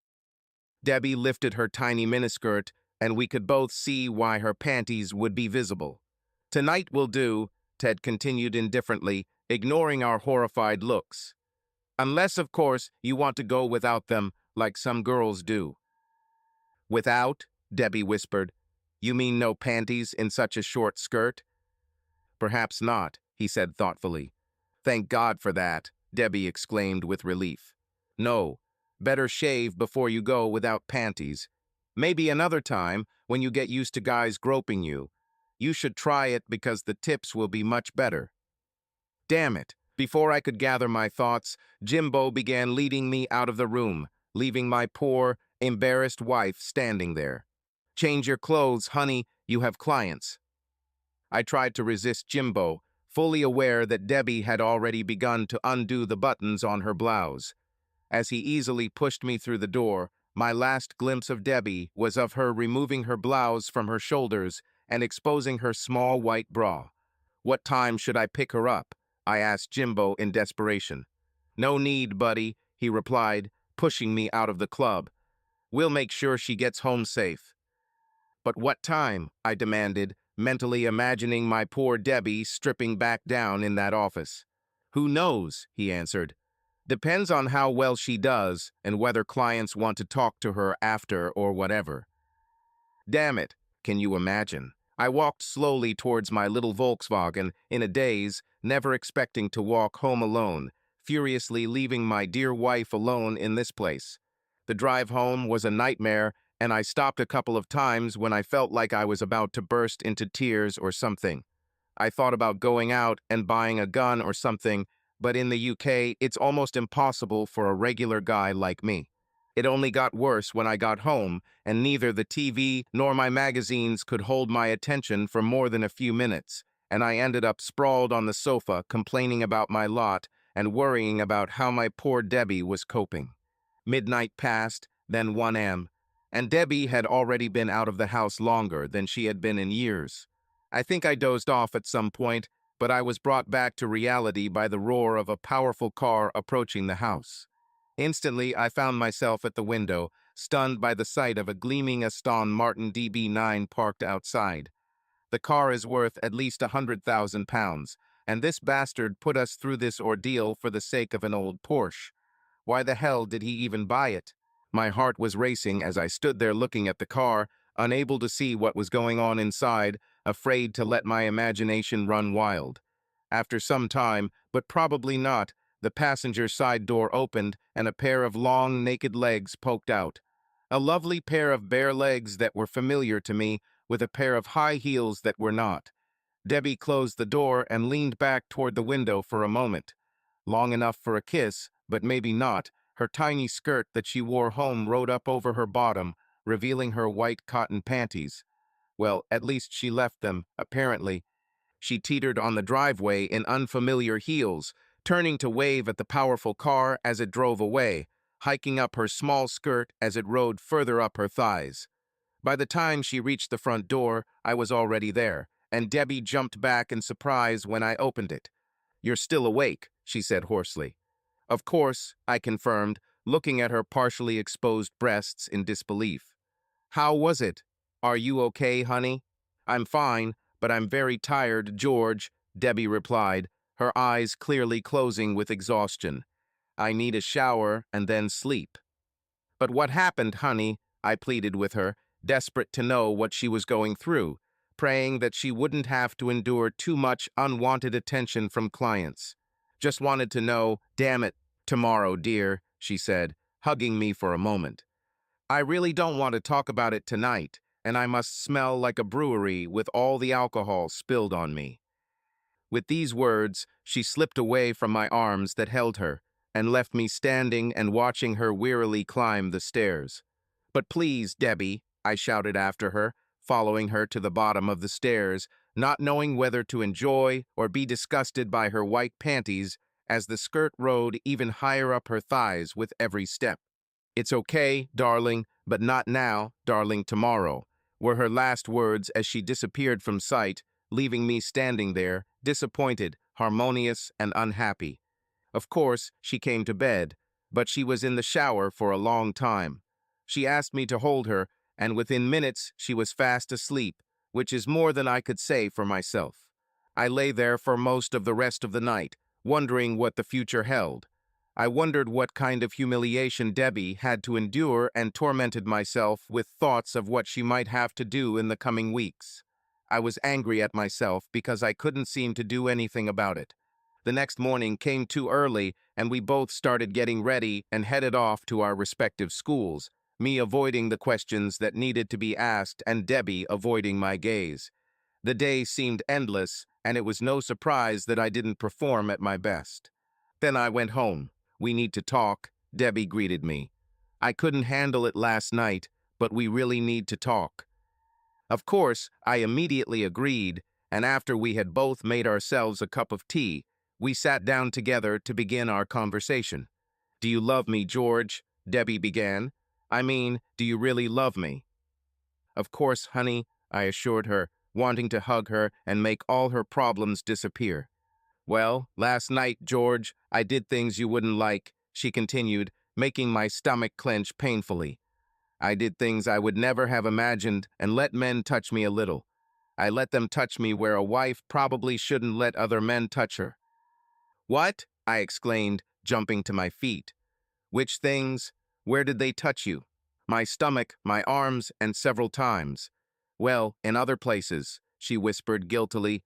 Debbie lifted her tiny miniskirt, and we could both see why her panties would be visible. "Tonight will do," Ted continued indifferently, ignoring our horrified looks. "Unless, of course, you want to go without them, like some girls do." "Without?" Debbie whispered. "You mean no panties in such a short skirt?" "Perhaps not," he said thoughtfully. "Thank God for that," Debbie exclaimed with relief. "No, better shave before you go without panties. Maybe another time, when you get used to guys groping you." You should try it because the tips will be much better. Damn it. Before I could gather my thoughts, Jimbo began leading me out of the room, leaving my poor, embarrassed wife standing there. Change your clothes, honey, you have clients. I tried to resist Jimbo, fully aware that Debbie had already begun to undo the buttons on her blouse. As he easily pushed me through the door, my last glimpse of Debbie was of her removing her blouse from her shoulders and exposing her small white bra. What time should I pick her up? I asked Jimbo in desperation. No need, buddy, he replied, pushing me out of the club. We'll make sure she gets home safe. But what time? I demanded, mentally imagining my poor Debbie stripping back down in that office. Who knows, he answered. Depends on how well she does and whether clients want to talk to her after or whatever. Damn it, can you imagine? I walked slowly towards my little Volkswagen in a daze, never expecting to walk home alone, furiously leaving my dear wife alone in this place. The drive home was a nightmare, and I stopped a couple of times when I felt like I was about to burst into tears or something. I thought about going out and buying a gun or something, but in the UK, it's almost impossible for a regular guy like me. It only got worse when I got home, and neither the TV nor my magazines could hold my attention for more than a few minutes, and I ended up sprawled on the sofa complaining about my lot and worrying about how my poor Debbie was coping. Midnight passed, then 1 a.m., and Debbie had already been out of the house longer than she had been in years. I think I dozed off at some point, but I was brought back to reality by the roar of a powerful car approaching the house. Instantly, I found myself at the window, stunned by the sight of a gleaming Aston Martin DB9 parked outside. The car is worth at least £100,000, and this bastard put us through this ordeal for the sake of an old Porsche. Why the hell did he even buy it? My heart was racing as I stood there looking at the car, unable to see what was going on inside, afraid to let my imagination run wild. After some time, but probably not, the passenger side door opened and a pair of long, naked legs poked out. A lovely pair of bare legs that were familiar to me, with a pair of high heels that were not. Debbie closed the door and leaned back toward the window for a moment. Long enough for a kiss, but maybe not. Her tiny skirt that she wore home rode up over her bottom, revealing her white cotton panties. Well, at least she left them, apparently. She teetered on the driveway in unfamiliar heels, turning to wave at the powerful car as it drove away, hiking up her small skirt as it rode further up her thighs. By the time she reached the front door, I was already there, and Debbie jumped back in surprise when I opened it. "You're still awake," she said hoarsely. "Of course," I confirmed, looking at her partially exposed breasts in disbelief. "How was it? Are you okay, honey?" "I'm fine, but I'm very tired, George," Debbie replied, her eyes clearly closing with exhaustion. "I need a shower and then sleep." "But what happened, honey?" I pleaded with her, desperate to know what she was going through, praying that she wouldn't have to endure too much unwanted attention from clients. "Just wanted to know, damn it, tomorrow, dear," she said, hugging me for a moment. "I really don't want to talk about it tonight, and I must smell like a brewery with all the alcohol spilled on me." With these words, she slipped away from my arms that held her and left me standing and watching her wearily climb the stairs. "But please, Debbie," I shouted after her, following her to the bottom of the stairs, not knowing whether to enjoy or be disgusted by her white panties as the skirt rode even higher up her thighs with every step. "It's okay, darling, but not now, darling, tomorrow," were her last words as she disappeared from sight, leaving me standing there, disappointed, harmonious, and unhappy. Of course, she came to bed, but she was in the shower for a long time. She asked me to hold her, and within minutes she was fast asleep, which is more than I could say for myself. I lay there for most of the rest of the night, wondering what the future held. I wondered what kind of humiliation Debbie had to endure and tormented myself with thoughts of what she might have to do in the coming weeks. I was angry at myself because I couldn't seem to do anything about it. The next morning came too early, and we both started getting ready and headed off to our respective schools, me avoiding the questions that needed to be asked and Debbie avoiding my gaze. The day seemed endless, and it was no surprise that I didn't perform at my best. Then I went home. "We need to talk," Debbie greeted me. "I couldn't handle it last night, but we really need to talk." Of course, I immediately agreed, and after we had both made ourselves a cup of tea, we sat down together to begin our conversation. "Do you love me, George?" Debbie began. "I mean, do you really love me?" "Of course, honey," I assured her, wanting to hug her and make all her problems disappear. "Well, last night, George, I did things you wouldn't like," she continued, making my stomach clench painfully. "I did things I would never have imagined and let men touch me a little. I let them touch me where a wife probably shouldn't let other men touch her." "What?" I exclaimed, jumping to my feet. "Which things? Where did they touch you?" "My stomach, my arms, and several times." "Well, in other places," she whispered guiltily.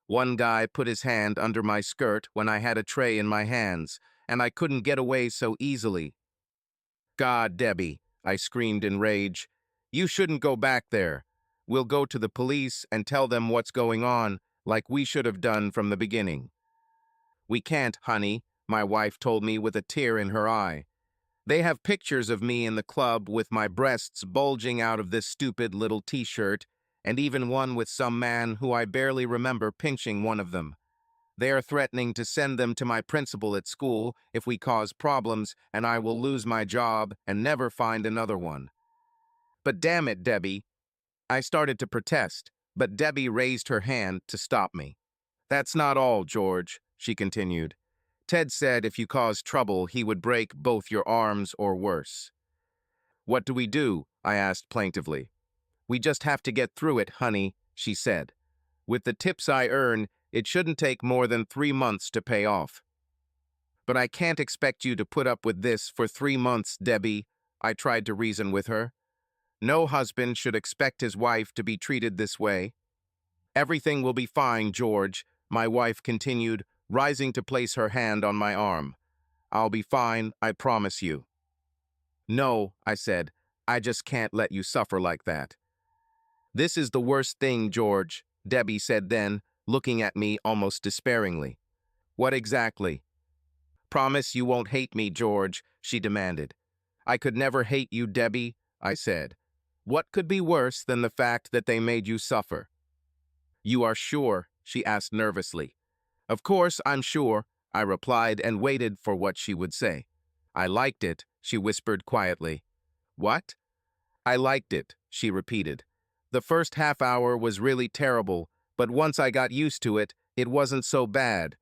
"One guy put his hand under my skirt when I had a tray in my hands, and I couldn't get away so easily." "God, Debbie," I screamed in rage. "You shouldn't go back there. We'll go to the police and tell them what's going on, like we should have done from the beginning." "We can't, honey," my wife told me with a tear in her eye. "They have pictures of me in the club with my breasts bulging out of this stupid little t-shirt, and even one with some man who I barely remember pinching one of them. They are threatening to send them to my principal at school if we cause problems, and I will lose my job and never find another one." "But damn it, Debbie." I started to protest, but Debbie raised her hand to stop me. "That's not all, George," she continued. "Ted said if you caused trouble, he would break both your arms or worse." "What do we do?" I asked plaintively. "We just have to get through it, honey," she said. "With the tips I earn, it shouldn't take more than 3 months to pay off." "But I can't expect you to put up with this for 3 months, Debbie," I tried to reason with her. "No husband should expect his wife to be treated this way." "Everything will be fine, George," my wife continued, rising to place her hand on my arm. "I'll be fine, I promise you." "No," I said, "I just can't let you suffer like that." "This is the worst thing, George," Debbie said then, looking at me almost despairingly. "What exactly?" "Promise you won't hate me, George," she demanded. "I could never hate you, Debbie," I said. "What could be worse than the fact that they made you suffer?" "You are sure?" she asked nervously. "Of course I'm sure," I replied and waited for what she would say. "I liked it," she whispered quietly. "What?" "I liked it," she repeated. "The first half hour was really terrible, but once I got used to it, it wasn't so bad.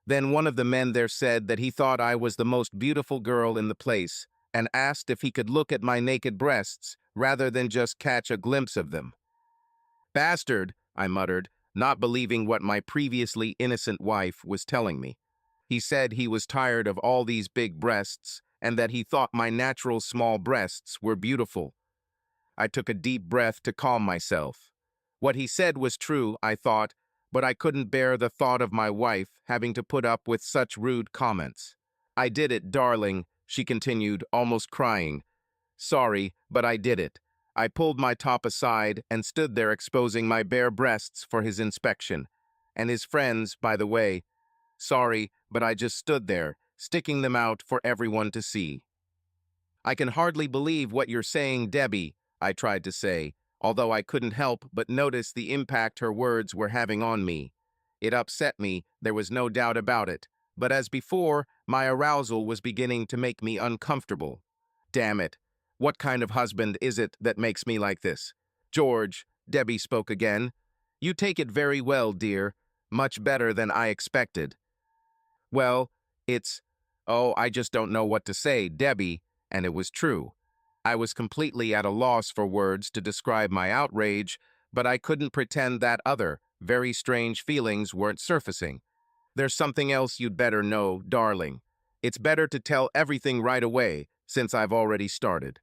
Then one of the men there said that he thought I was the most beautiful girl in the place and asked if he could look at my naked breasts rather than just catch a glimpse of them." "Bastard," I muttered, not believing what my previously innocent wife was telling me. "He said he was tired of all these big breasts and that he thought my natural small breasts were beautiful." I took a deep breath to calm myself. What he said was true, I thought, but I couldn't bear the thought of my wife having to put up with such rude comments. "I did it, darling," she continued, almost crying. "Sorry, but I did it." I pulled my top aside and stood there exposing my bare breasts for his inspection. And his friends, by the way. Sorry, but I just stood there, sticking them out for everyone to see. "I can hardly believe what you're saying, Debbie," I tried to say, although I couldn't help but notice the impact her words were having on me. It upset me, there was no doubt about it, but as before, my arousal was beginning to make me uncomfortable. "Damn it. What kind of husband is it that makes me like this?" "George," Debbie spoke again, "you take it very well, dear. Much better than I expected." "Well, it's... oh, I just don't know what to say, Debbie," and it was true. I was completely at a loss for words to describe my outrage, but I couldn't pretend that other, very strange feelings weren't surfacing. "There's something else you'd better know, darling. It's better to tell everything right away, since I've already started."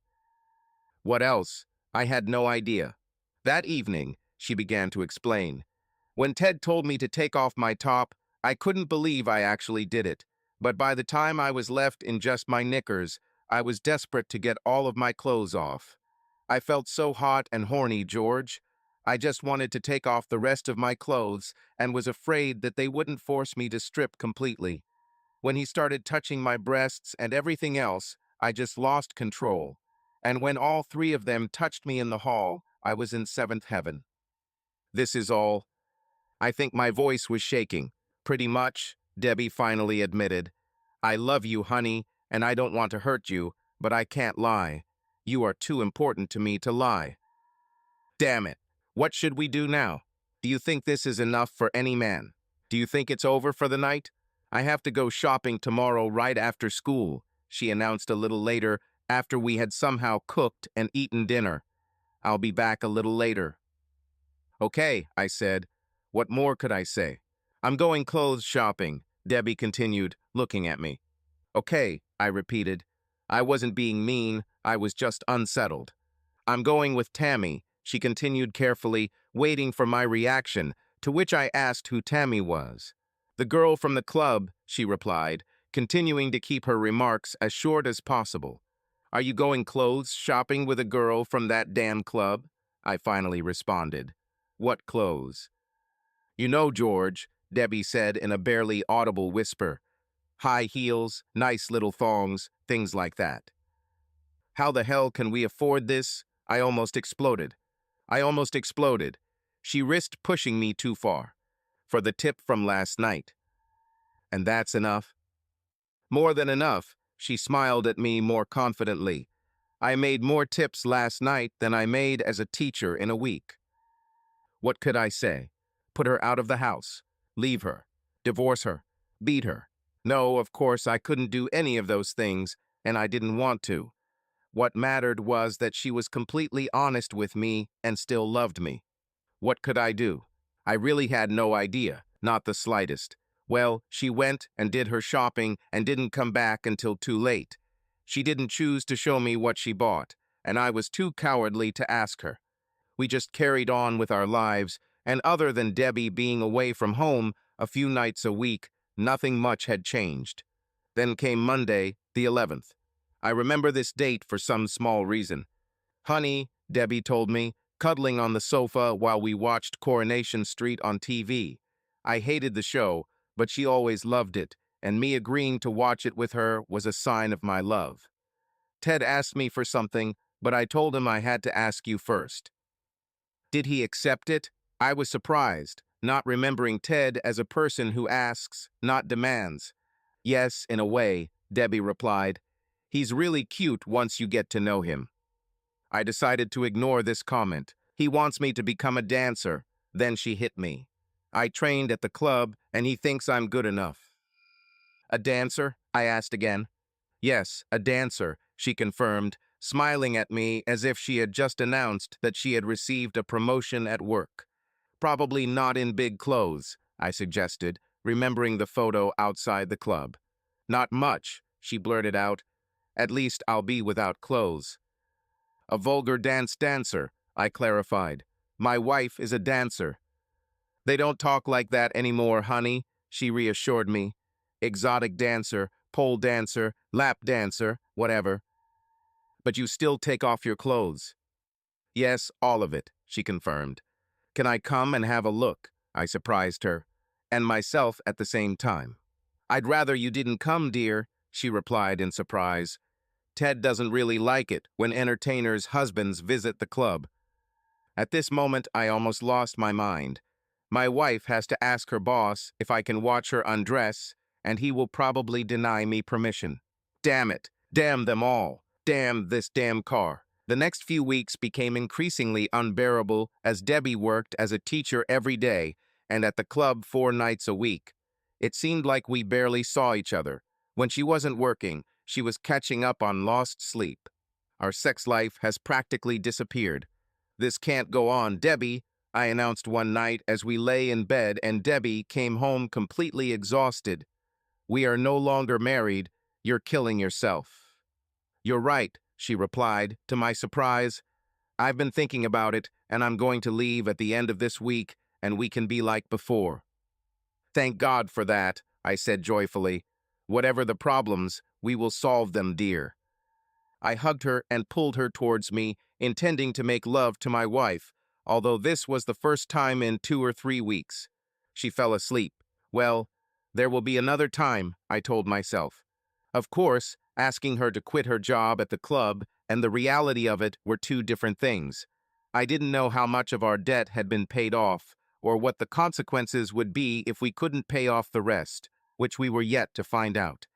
"What else?" I had no idea. "That evening," she began to explain, "when Ted told me to take off my top, I couldn't believe I actually did it. But by the time I was left in just my knickers, I was desperate to get all of my clothes off. I felt so hot and horny, George. I just wanted to take off the rest of my clothes and was afraid that they wouldn't force me to strip completely. When he started touching my breasts and everything else, I just lost control. And when all three of them touched me in the hall, I was in seventh heaven. This is all. I think my voice was shaking. Pretty much, Debbie finally admitted. I love you, honey, and I don't want to hurt you, but I can't lie. You are too important to me to lie. Damn it. What should we do now? Do you think this is enough for any man? Do you think it's over for the night? I have to go shopping tomorrow right after school, she announced a little later after we had somehow cooked and eaten dinner. I'll be back a little later. Okay, I said. What more could I say? I'm going clothes shopping, Debbie continued, looking at me. Okay, I repeated. I wasn't being mean, I was just unsettled. I'm going with Tammy, she continued carefully, waiting for my reaction, to which I asked who Tammy was. The girl from the club, she replied, continuing to keep her remarks as short as possible. Are you going clothes shopping with a girl from that damn club? I finally responded. What clothes? You know, George, Debbie said in a barely audible whisper. High heels, nice little thongs, things like that. How the hell can we afford this? I almost exploded. She risked pushing me too far. For the tip from last night. And that's enough? More than enough, she smiled at me more confidently. I made more tips last night than I made as a teacher in a week. What could I say? Put her out of the house. Leave her. Divorce her. Beat her. No, of course I couldn't do any of those things, and I didn't want to. What mattered was that she was completely honest with me and still loved me. What could I do? I really had no idea, not the slightest. Well, she went and did her shopping and didn't come back until too late. She didn't choose to show me what she bought, and I was too cowardly to ask her. We just carried on with our lives, and other than Debbie being away from home a few nights a week, nothing much had changed. Then came Monday, the 11th. I remember this date for some small reason. Honey, Debbie told me, cuddling on the sofa while we watched Coronation Street on TV. I hated the show, but she always loved it, and me agreeing to watch it with her was a sign of my love. Ted asked me for something, but I told him I had to ask you first. Did he accept it? I was surprised, not remembering Ted as a person who asks, not demands. Yes, in a way, Debbie replied. He's really cute once you get to know him. I decided to ignore this comment. He wants me to become a dancer. Then she hit me. I trained at the club, and he thinks I'm good enough. A dancer? I asked again. Yes, a dancer, she confirmed, smiling at me as if she had just announced that she had received a promotion at work. Probably not in big clothes, I suggested, remembering the photo outside the club. Not much, she blurted out. At least I'll be without clothes. A vulgar dancer, I clarified. My wife is a dancer. They don't talk like that anymore, honey, she reassured me. Exotic dancer, pole dancer, lap dancer, whatever. But you still take off your clothes. Yes, all of it, she confirmed. Can I come and have a look? I surprised her, and myself at the same time. I'd rather you didn't come, dear, she replied in surprise. Ted doesn't really like it when entertainers' husbands visit the club. At this moment, I almost lost my mind. My wife has to ask her boss if I can watch her undress, and he will probably deny me permission. Damn it. Damn them all. Damn this damn car. The next few weeks became increasingly unbearable as Debbie worked as a teacher every day and at the club 4 nights a week. It seemed like we barely saw each other. When she wasn't working, she was catching up on lost sleep. Our sex life has practically disappeared. This can't go on, Debbie, I announced one night as we lay in bed and Debbie came home completely exhausted. We are no longer married. You're killing yourself. You're right, she replied, to my surprise. I've been thinking about it, and I'm going to leave at the end of this week, and we can be like before. Thank God for that, I said joyfully. Whatever the problems, we will solve them, dear. I hugged her and pulled her towards me, intending to make love to my wife. although this was the first time in 2 or 3 weeks. She fell asleep. Well, there will be another time, I told myself. Of course, asking her to quit her job at the club and the reality of it were two different things. I didn't know how much of our debt had been paid off, or what the consequences would be if we couldn't pay off the rest, which we were yet to find out.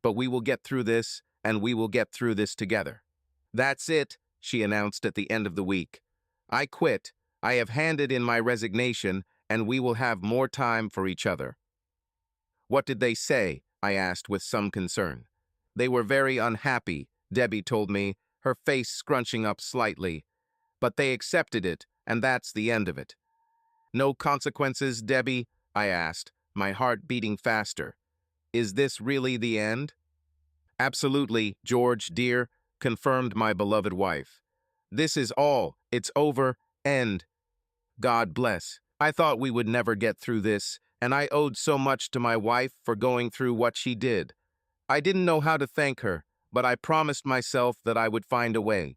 But we will get through this, and we will get through this together. That's it, she announced at the end of the week. I quit. I have handed in my resignation, and we will have more time for each other. What did they say? I asked with some concern. They were very unhappy, Debbie told me, her face scrunching up slightly. But they accepted it, and that's the end of it. No consequences, Debbie? I asked, my heart beating faster. Is this really the end? Absolutely, George, dear, confirmed my beloved wife. This is all. It's over. End. God bless. I thought we would never get through this, and I owed so much to my wife for going through what she did. I didn't know how to thank her, but I promised myself that I would find a way.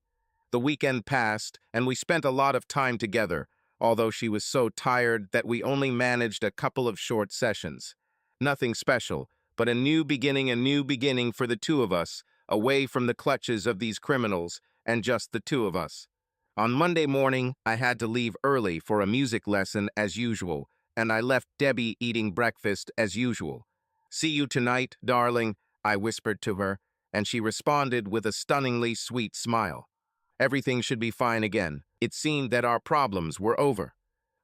The weekend passed, and we spent a lot of time together, although she was so tired that we only managed a couple of short sessions. Nothing special, but a new beginning for the two of us, away from the clutches of these criminals, and just the two of us. On Monday morning, I had to leave early for a music lesson as usual, and I left Debbie eating breakfast as usual. See you tonight, darling, I whispered to her, and she responded with a stunningly sweet smile. Everything should be fine again. It seemed that our problems were over.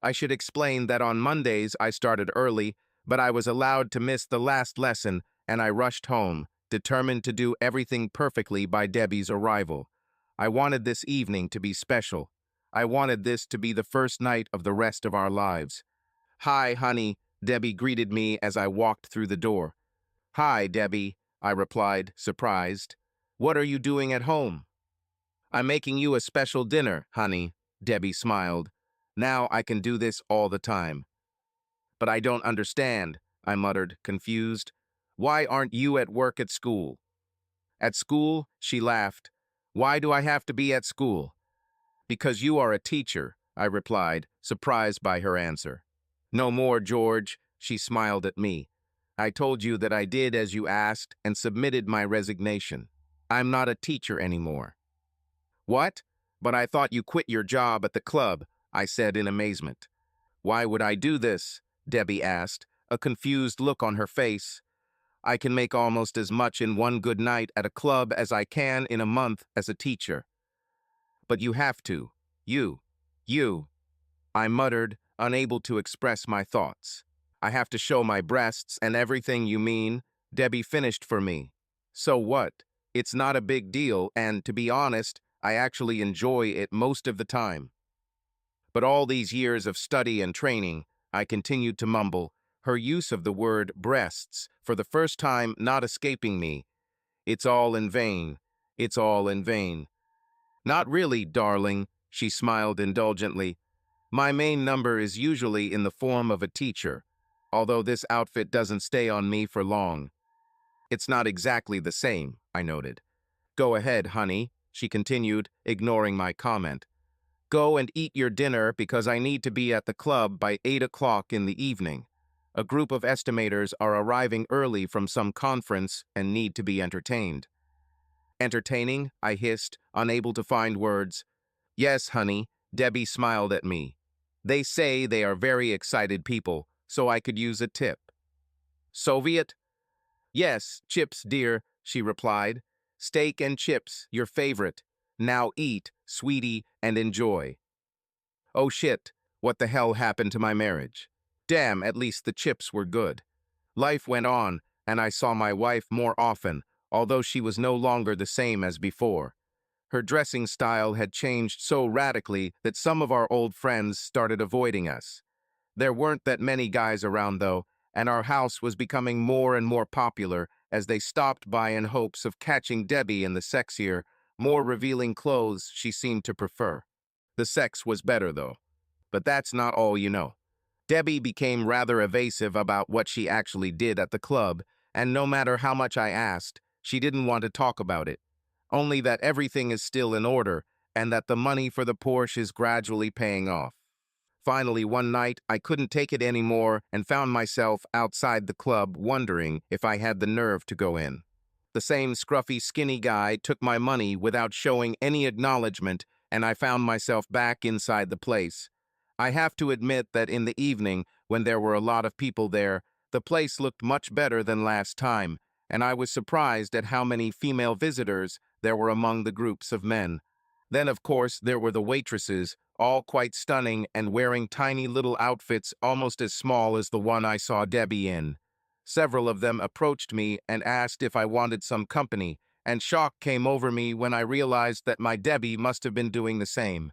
I should explain that on Mondays I started early, but I was allowed to miss the last lesson, and I rushed home, determined to do everything perfectly by Debbie's arrival. I wanted this evening to be special. I wanted this to be the first night of the rest of our lives. Hi, honey, Debbie greeted me as I walked through the door. Hi, Debbie, I replied, surprised. What are you doing at home? I'm making you a special dinner, honey, Debbie smiled. Now I can do this all the time. But I don't understand, I muttered, confused. Why aren't you at work at school? At school? She laughed. Why do I have to be at school? Because you are a teacher, I replied, surprised by her answer. No more, George, she smiled at me. I told you that I did as you asked and submitted my resignation. I'm not a teacher anymore. What? But I thought you quit your job at the club, I said in amazement. Why would I do this? Debbie asked, a confused look on her face. I can make almost as much in one good night at a club as I can in a month as a teacher. But you have to. You. I muttered, unable to express my thoughts. I have to show my breasts and everything you mean, Debbie finished for me. So what? It's not a big deal, and to be honest, I actually enjoy it most of the time. But all these years of study and training, I continued to mumble, her use of the word breasts, for the first time not escaping me. It's all in vain. It's all in vain. Not really, darling, she smiled indulgently. My main number is usually in the form of a teacher, although this outfit doesn't stay on me for long. It's not exactly the same, I noted. Go ahead, honey, she continued, ignoring my comment. Go and eat your dinner because I need to be at the club by 8 o'clock in the evening. A group of estimators are arriving early from some conference and need to be entertained. Entertaining? I hissed, unable to find words. Yes, honey, Debbie smiled at me. They say they are very excited people, so I could use a tip. Soviet? Yes, chips, dear, she replied. Steak and chips, your favorite. Now eat, sweetie, and enjoy. Oh shit, what the hell happened to my marriage? Damn, at least the chips were good. Life went on, and I saw my wife more often, although she was no longer the same as before. Her dressing style had changed so radically that some of our old friends started avoiding us. There weren't that many guys around, though, and our house was becoming more and more popular as they stopped by in hopes of catching Debbie in the sexier, more revealing clothes she seemed to prefer. The sex was better, though. But that's not all you know. Debbie became rather evasive about what she actually did at the club, and no matter how much I asked, she didn't want to talk about it. Only that everything is still in order, and that the money for the Porsche is gradually paying off. Finally, one night, I couldn't take it anymore and found myself outside the club wondering if I had the nerve to go in. The same scruffy, skinny guy took my money without showing any acknowledgement, and I found myself back inside the place. I have to admit that in the evening, when there were a lot of people there, the place looked much better than last time, and I was surprised at how many female visitors there were among the groups of men. Then, of course, there were the waitresses, all quite stunning and wearing tiny little outfits almost as small as the one I saw Debbie in. Several of them approached me and asked if I wanted some company, and shock came over me when I realized that my Debbie must have been doing the same.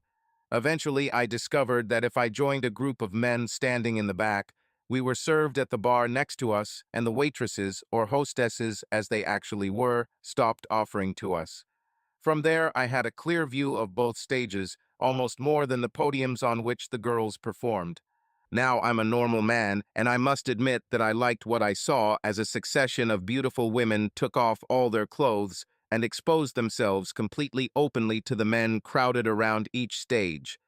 Eventually, I discovered that if I joined a group of men standing in the back, we were served at the bar next to us, and the waitresses, or hostesses as they actually were, stopped offering to us. From there, I had a clear view of both stages, almost more than the podiums on which the girls performed. Now I'm a normal man, and I must admit that I liked what I saw as a succession of beautiful women took off all their clothes and exposed themselves completely openly to the men crowded around each stage.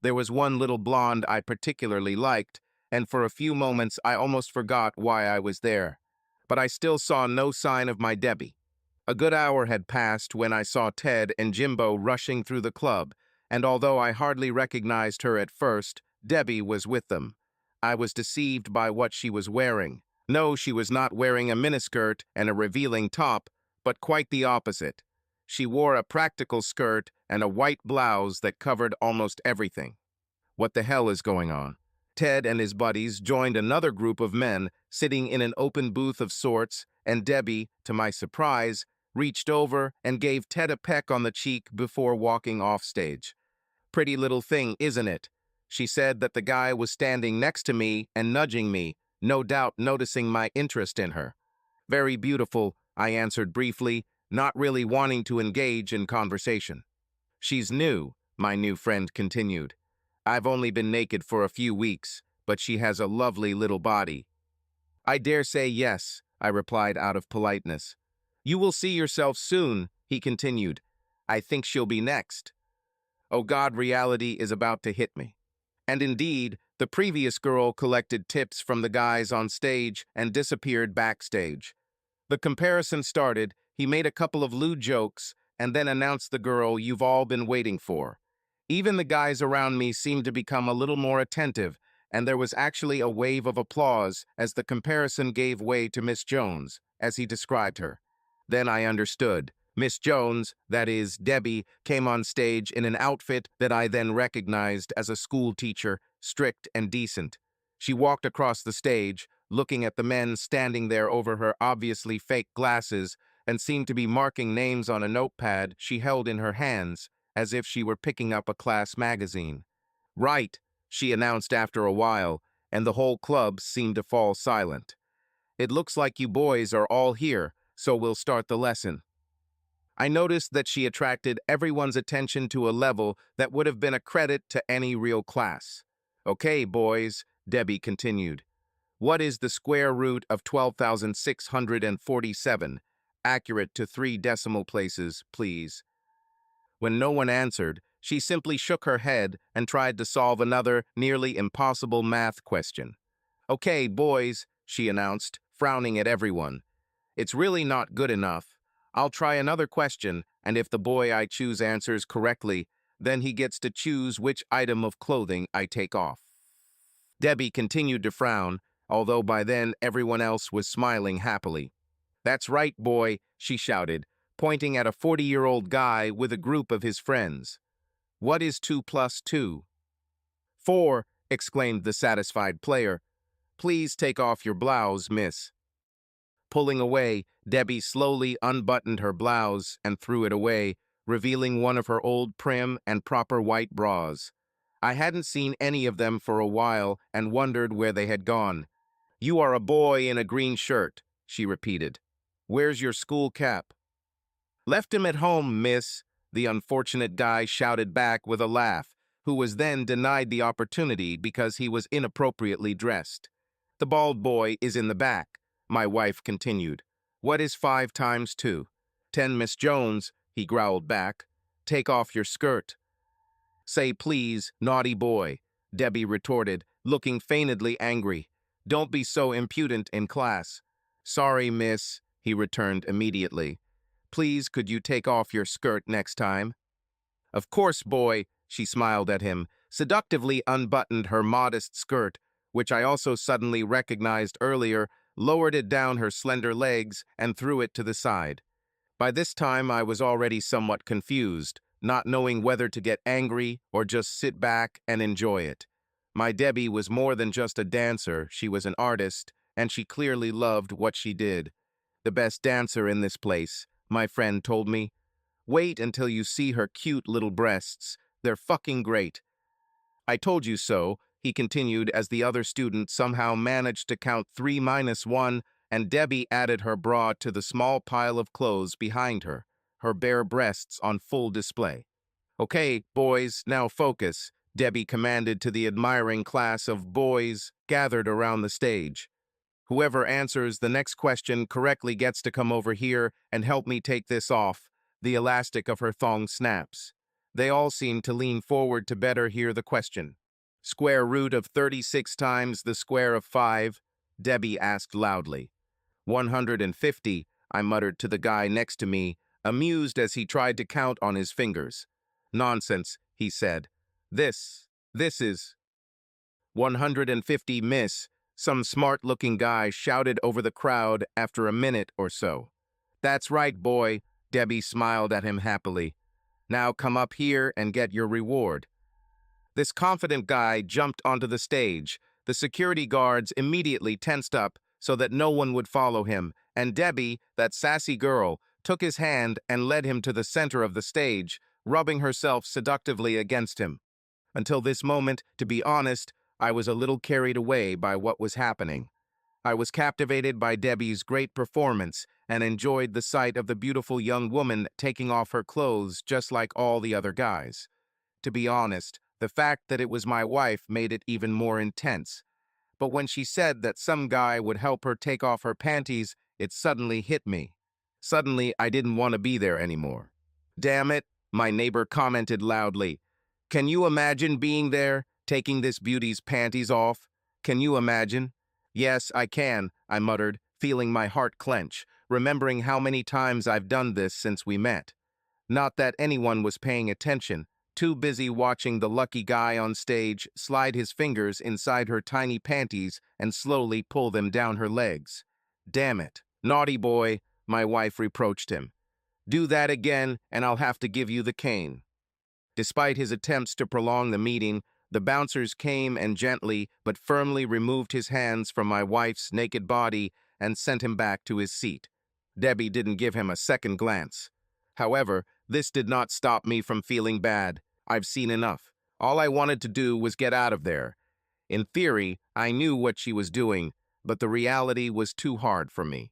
There was one little blonde I particularly liked, and for a few moments I almost forgot why I was there. But I still saw no sign of my Debbie. A good hour had passed when I saw Ted and Jimbo rushing through the club, and although I hardly recognized her at first, Debbie was with them. I was deceived by what she was wearing. No, she was not wearing a miniskirt and a revealing top, but quite the opposite. She wore a practical skirt and a white blouse that covered almost everything. What the hell is going on? Ted and his buddies joined another group of men sitting in an open booth of sorts, and Debbie, to my surprise, reached over and gave Ted a peck on the cheek before walking off stage. Pretty little thing, isn't it? She said that the guy was standing next to me and nudging me, no doubt noticing my interest in her. Very beautiful, I answered briefly, not really wanting to engage in conversation. She's new, my new friend continued. I've only been naked for a few weeks, but she has a lovely little body. I dare say yes, I replied out of politeness. You will see yourself soon, he continued. I think she'll be next. Oh God, reality is about to hit me. And indeed, the previous girl collected tips from the guys on stage and disappeared backstage. The comparison started, he made a couple of lewd jokes, and then announced the girl you've all been waiting for. Even the guys around me seemed to become a little more attentive, and there was actually a wave of applause as the comparison gave way to Miss Jones, as he described her. Then I understood. Miss Jones, that is, Debbie, came on stage in an outfit that I then recognized as a school teacher, strict and decent. She walked across the stage, looking at the men standing there over her obviously fake glasses, and seemed to be marking names on a notepad she held in her hands, as if she were picking up a class magazine. Right, she announced after a while, and the whole club seemed to fall silent. It looks like you boys are all here, so we'll start the lesson. I noticed that she attracted everyone's attention to a level that would have been a credit to any real class. Okay, boys, Debbie continued. What is the square root of 12,647? Accurate to 3 decimal places, please. When no one answered, she simply shook her head and tried to solve another nearly impossible math question. Okay, boys, she announced, frowning at everyone. It's really not good enough. I'll try another question, and if the boy I choose answers correctly, then he gets to choose which item of clothing I take off. Debbie continued to frown, although by then everyone else was smiling happily. That's right, boy, she shouted, pointing at a 40-year-old guy with a group of his friends. What is 2 plus 2? 4, exclaimed the satisfied player. Please take off your blouse, miss. Pulling away, Debbie slowly unbuttoned her blouse and threw it away, revealing one of her old prim and proper white bras. I hadn't seen any of them for a while and wondered where they had gone. You are a boy in a green shirt, she repeated. Where's your school cap? Left him at home, miss, the unfortunate guy shouted back with a laugh, who was then denied the opportunity because he was inappropriately dressed. The bald boy is in the back, my wife continued. What is 5 times 2? 10, Miss Jones, he growled back. Take off your skirt. Say please, naughty boy, Debbie retorted, looking feignedly angry. Don't be so impudent in class. Sorry, miss, he returned immediately. Please, could you take off your skirt next time? Of course, boy, she smiled at him, seductively unbuttoned her modest skirt, which I also suddenly recognized earlier, lowered it down her slender legs, and threw it to the side. By this time, I was already somewhat confused, not knowing whether to get angry or just sit back and enjoy it. My Debbie was more than just a dancer, she was an artist, and she clearly loved what she did. The best dancer in this place, my friend told me. Wait until you see her cute little breasts. They're fucking great. I told you so, he continued as the other student somehow managed to count 3 minus 1, and Debbie added her bra to the small pile of clothes behind her, her bare breasts on full display. Okay, boys, now focus, Debbie commanded to the admiring class of boys gathered around the stage. Whoever answers the next question correctly gets to come over here and help me take this off. The elastic of her thong snaps. They all seem to lean forward to better hear the question. Square root of 36 times the square of 5, Debbie asked loudly. 150, I muttered to the guy next to me, amused as he tried to count on his fingers. Nonsense, he said. This is 150, miss, some smart-looking guy shouted over the crowd after a minute or so. That's right, boy, Debbie smiled at him happily. Now come up here and get your reward. This confident guy jumped onto the stage. The security guards immediately tensed up so that no one would follow him, and Debbie, that sassy girl, took his hand and led him to the center of the stage, rubbing herself seductively against him. Until this moment, to be honest, I was a little carried away by what was happening. I was captivated by Debbie's great performance and enjoyed the sight of the beautiful young woman taking off her clothes just like all the other guys. To be honest, the fact that it was my wife made it even more intense. But when she said that some guy would help her take off her panties, it suddenly hit me. Suddenly, I didn't want to be there anymore. Damn it, my neighbor commented loudly. Can you imagine being there, taking this beauty's panties off? Can you imagine? Yes, I can, I muttered, feeling my heart clench, remembering how many times I've done this since we met. Not that anyone was paying attention, too busy watching the lucky guy on stage slide his fingers inside her tiny panties and slowly pull them down her legs. Damn it, naughty boy, my wife reproached him. Do that again and I'll have to give you the cane. Despite his attempts to prolong the meeting, the bouncers came and gently but firmly removed his hands from my wife's naked body and sent him back to his seat. Debbie didn't give him a second glance. However, this did not stop me from feeling bad. I've seen enough. All I wanted to do was get out of there. In theory, I knew what she was doing, but the reality was too hard for me.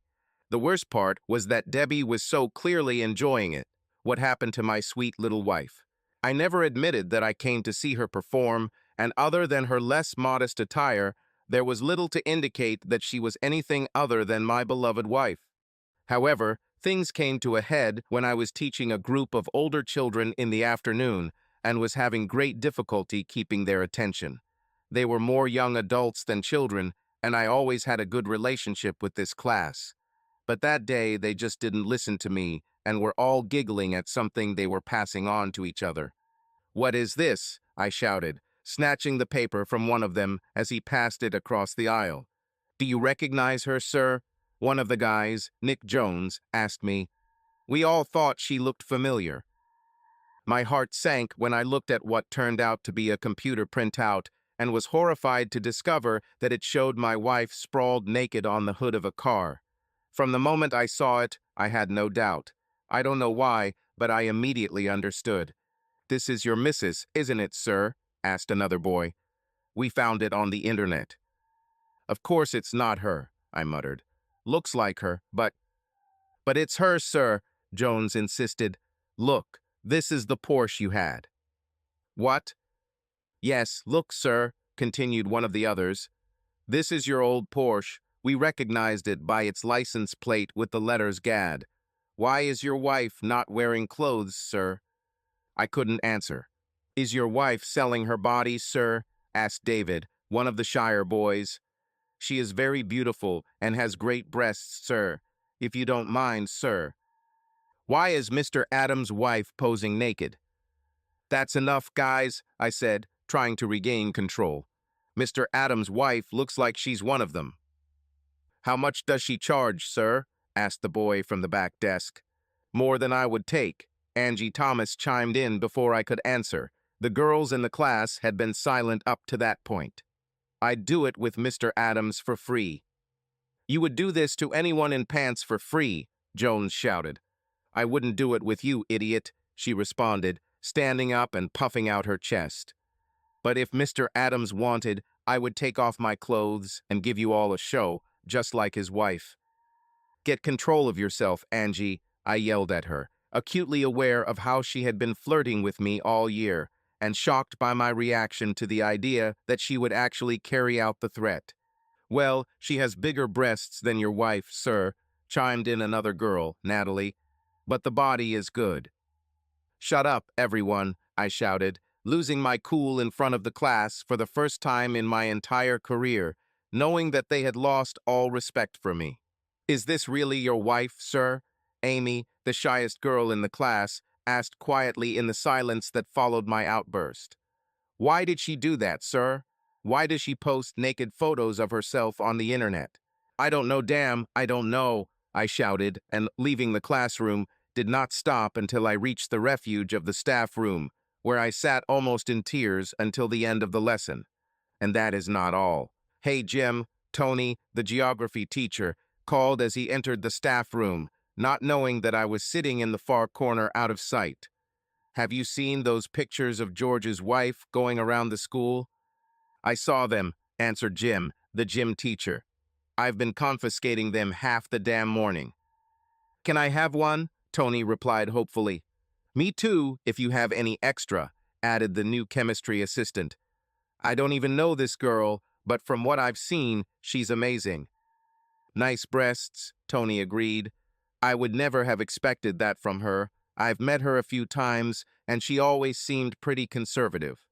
The worst part was that Debbie was so clearly enjoying it. What happened to my sweet little wife? I never admitted that I came to see her perform, and other than her less modest attire, there was little to indicate that she was anything other than my beloved wife. However, things came to a head when I was teaching a group of older children in the afternoon and was having great difficulty keeping their attention. They were more young adults than children, and I always had a good relationship with this class. But that day, they just didn't listen to me and were all giggling at something they were passing on to each other. What is this? I shouted, snatching the paper from one of them as he passed it across the aisle. Do you recognize her, sir? One of the guys, Nick Jones, asked me. We all thought she looked familiar. My heart sank when I looked at what turned out to be a computer printout and was horrified to discover that it showed my wife sprawled naked on the hood of a car. From the moment I saw it, I had no doubt. I don't know why, but I immediately understood. This is your missus, isn't it, sir? Asked another boy. We found it on the internet. Of course it's not her, I muttered. Looks like her, but it's her, sir, Jones insisted. Look, this is the Porsche you had. What? Yes, look, sir, continued one of the others. This is your old Porsche. We recognized it by its license plate with the letters GAD. Why is your wife not wearing clothes, sir? I couldn't answer. Is your wife selling her body, sir? Asked David, one of the Shire boys. She is very beautiful and has great breasts, sir. If you don't mind, sir. Why is Mr. Adams' wife posing naked? That's enough, guys, I said, trying to regain control. Mr. Adams' wife looks like she's one of them. How much does she charge, sir? Asked the boy from the back desk. More than I would take. Angie Thomas chimed in before I could answer. The girls in the class had been silent up to that point. I'd do it with Mr. Adams for free. You would do this to anyone in pants for free, Jones shouted. I wouldn't do it with you, idiot, she responded, standing up and puffing out her chest. But if Mr. Adams wanted, I would take off my clothes and give you all a show, just like his wife. Get control of yourself, Angie, I yelled at her, acutely aware of how she had been flirting with me all year, and shocked by my reaction to the idea that she would actually carry out the threat. Well, she has bigger breasts than your wife, sir, chimed in another girl, Natalie, but the body is good. Shut up, everyone, I shouted, losing my cool in front of the class for the first time in my entire career, knowing that they had lost all respect for me. Is this really your wife, sir? Amy, the shyest girl in the class, asked quietly in the silence that followed my outburst. Why did she do that, sir? Why does she post naked photos of herself on the internet? I don't know, damn, I don't know, I shouted, and leaving the classroom, did not stop until I reached the refuge of the staff room, where I sat almost in tears until the end of the lesson. And that is not all. Hey, Jim, Tony, the geography teacher, called as he entered the staff room, not knowing that I was sitting in the far corner out of sight. Have you seen those pictures of George's wife going around the school? I saw them, answered Jim, the gym teacher. I've been confiscating them half the damn morning. Can I have one? Tony replied hopefully. Me too, if you have any extra, added the new chemistry assistant. I don't even know this girl, but from what I've seen, she's amazing. Nice breasts, Tony agreed. I would never have expected that from her. I've met her a few times, and she always seemed pretty conservative.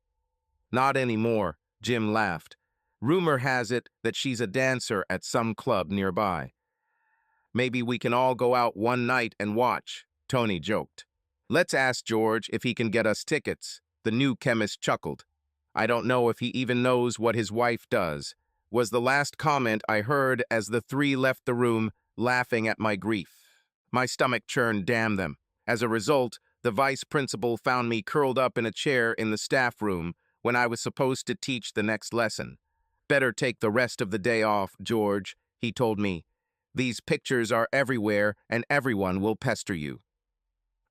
Not anymore, Jim laughed. Rumor has it that she's a dancer at some club nearby. Maybe we can all go out one night and watch, Tony joked. Let's ask George if he can get us tickets, the new chemist chuckled. I don't know if he even knows what his wife does, was the last comment I heard as the three left the room, laughing at my grief. My stomach churned, damn them. As a result, the vice principal found me curled up in a chair in the staff room when I was supposed to teach the next lesson. Better take the rest of the day off, George, he told me. These pictures are everywhere and everyone will pester you.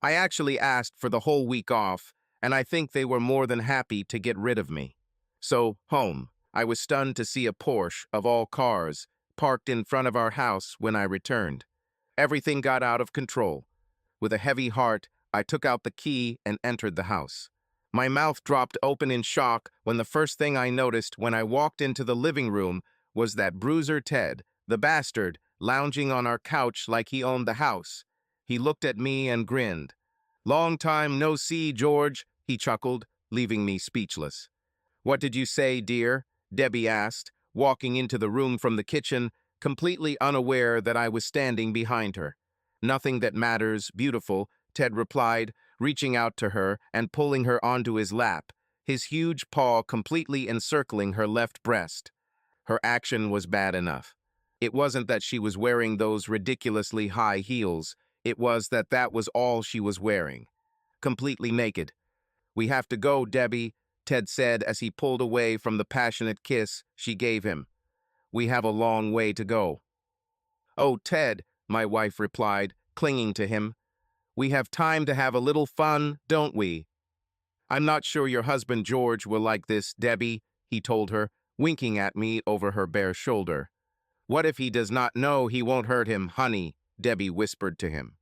I actually asked for the whole week off, and I think they were more than happy to get rid of me. So, home. I was stunned to see a Porsche, of all cars, parked in front of our house when I returned. Everything got out of control. With a heavy heart, I took out the key and entered the house. My mouth dropped open in shock when the first thing I noticed when I walked into the living room was that Bruiser Ted, the bastard, lounging on our couch like he owned the house. He looked at me and grinned. Long time no see, George, he chuckled, leaving me speechless. What did you say, dear? Debbie asked, walking into the room from the kitchen, completely unaware that I was standing behind her. Nothing that matters, beautiful, Ted replied, reaching out to her and pulling her onto his lap, his huge paw completely encircling her left breast. Her action was bad enough. It wasn't that she was wearing those ridiculously high heels. It was that that was all she was wearing. Completely naked. We have to go, Debbie, Ted said as he pulled away from the passionate kiss she gave him. We have a long way to go. Oh, Ted, my wife replied, clinging to him. We have time to have a little fun, don't we? I'm not sure your husband George will like this, Debbie, he told her, winking at me over her bare shoulder. What if he does not know he won't hurt him, honey, Debbie whispered to him.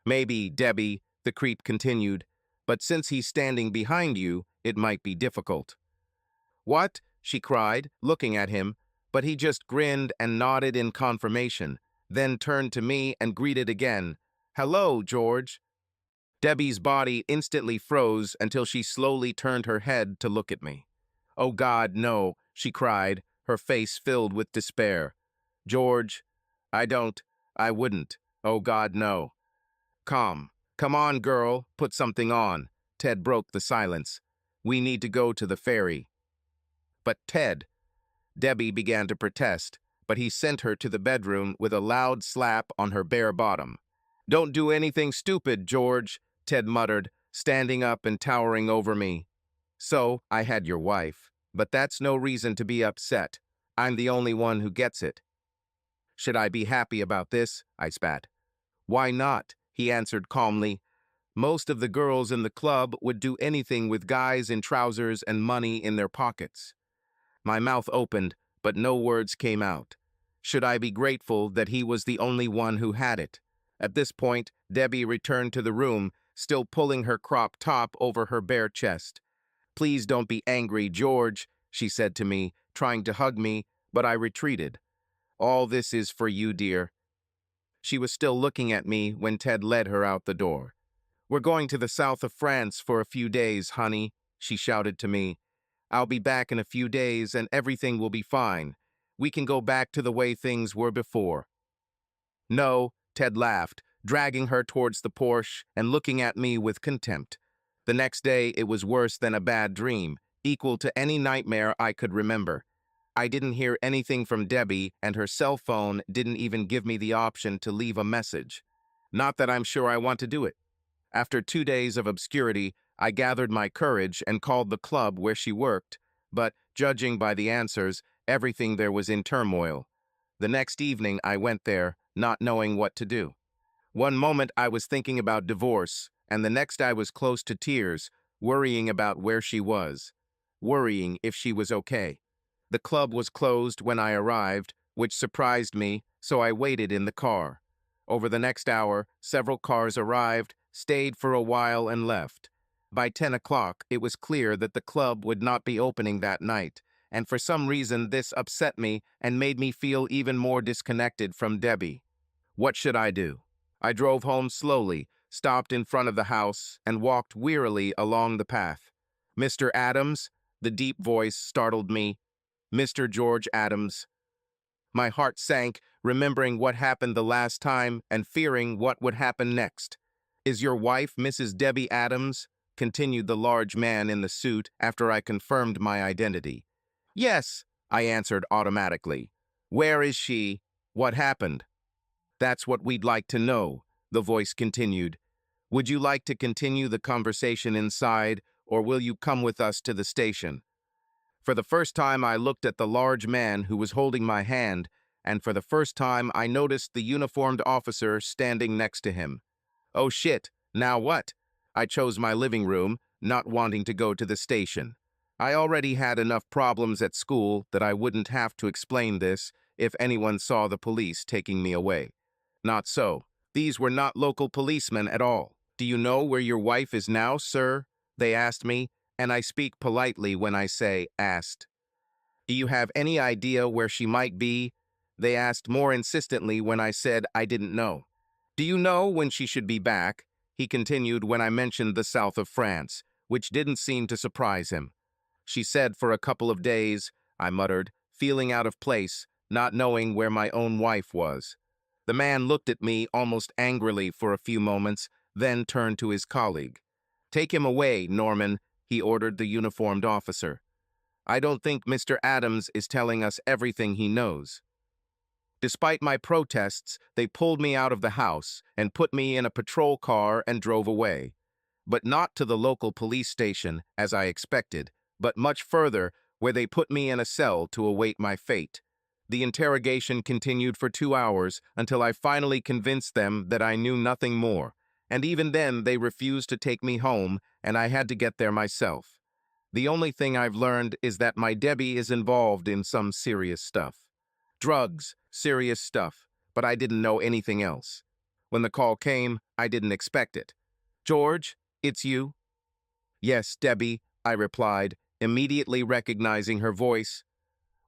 Maybe, Debbie, the creep continued, but since he's standing behind you, it might be difficult. What? She cried, looking at him, but he just grinned and nodded in confirmation, then turned to me and greeted again. Hello, George. Debbie's body instantly froze until she slowly turned her head to look at me. "Oh God, no," she cried, her face filled with despair. "George, I wouldn't. Oh God, no." "Calm. Come on, girl, put something on." Ted broke the silence. "We need to go to the ferry." "But Ted," Debbie began to protest, but he sent her to the bedroom with a loud slap on her bare bottom. "Don't do anything stupid, George," Ted muttered, standing up and towering over me. "So, I had your wife, but that's no reason to be upset. I'm the only one who gets it." "Should I be happy about this?" I spat. "Why not?" he answered calmly. "Most of the girls in the club would do anything with guys in trousers and money in their pockets." My mouth opened, but no words came out. Should I be grateful that he was the only one who had it? At this point, Debbie returned to the room, still pulling her crop top over her bare chest. "Please don't be angry, George," she said to me, trying to hug me, but I retreated. "All this is for you, dear." She was still looking at me when Ted led her out the door. "We're going to the south of France for a few days, honey," she shouted to me. "I'll be back in a few days and everything will be fine. We can go back to the way things were before." "No," Ted laughed, dragging her towards the Porsche and looking at me with contempt. The next day, it was worse than a bad dream, equal to any nightmare I could remember. I didn't hear anything from Debbie, and her cell phone didn't even give me the option to leave a message. Not that I'm sure I want to do it. After 2 days of obscurity, I gathered my courage and called the club where she worked, but, judging by the answers, everything there was in turmoil. The next evening I went there, not knowing what to do. One moment I was thinking about divorce, and the next I was close to tears, worrying about where she was, worrying if she was okay. The club was closed when I arrived, which surprised me, so I waited in the car. Over the next hour, several cars arrived, stayed for a while, and left. By 10 o'clock, it was clear that the club would not be opening that night, and for some reason this upset me and made me feel even more disconnected from Debbie. What should I do? I drove home slowly, stopped in front of the house, and walked wearily along the path. "Mr. Adams?" The deep voice startled me. "Mr. George Adams." My heart sank, remembering what happened the last time and fearing what would happen next. "Is your wife Mrs. Debbie Adams?" continued the large man in the suit after I confirmed my identity. "Yes," I answered automatically. "Where is she? What happened?" "That's what we'd like to know," the voice continued. "Would you like to continue the conversation inside, or will you come with us to the station?" For the first time, I looked at the large man who was holding my hand, and for the first time, I noticed the uniformed officer standing next to him. Oh shit, now what? I chose my living room, not wanting to go to the station. I already had enough problems at school that I wouldn't have to explain this if anyone saw the police taking me away. Not so. These were not local policemen at all. "Do you know where your wife is now, sir?" they asked me, and I speak politely when I say asked. "Do you have any idea where she might be?" They asked more insistently when I said I didn't know. "Do you know when she should be back?" he continued when I mentioned the south of France, which didn't seem to surprise him. "She said for a couple of days," I muttered, feeling out of place, not knowing where my own wife was. The man looked at me almost angrily for a few moments, then turned to his colleague. "Take him away, Norman," he ordered the uniformed officer. "I don't think Mr. Adams is telling us everything he knows." Despite my protests, they pulled me out of the house and put me in a patrol car and drove away. But not to the local police station, as I expected, but much further, where they put me in a cell to await my fate. The interrogation continued for 2 hours until I finally convinced them that I knew nothing more, and even then they refused to take me home, and I had to get there myself. The only thing I've learned is that my Debbie is involved in some serious stuff. Drugs, serious stuff, but I didn't know anything else. When the call came, I didn't expect it. "George, it's you?" "Yes, Debbie," I replied, immediately recognizing her voice.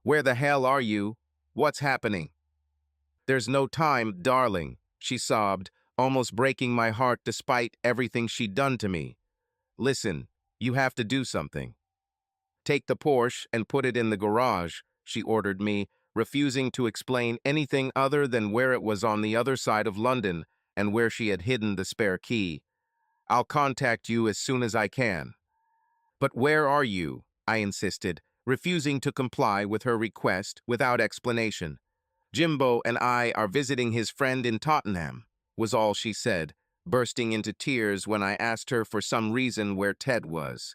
"Where the hell are you? What's happening?" "There's no time, darling," she sobbed, almost breaking my heart despite everything she'd done to me. Listen, you have to do something. Take the Porsche and put it in the garage, she ordered me, refusing to explain anything other than where it was on the other side of London and where she had hidden the spare key. I'll contact you as soon as I can. But where are you? I insisted, refusing to comply with her request without explanation. Jimbo and I are visiting his friend in Tottenham, was all she said, bursting into tears when I asked her for some reason where Ted was.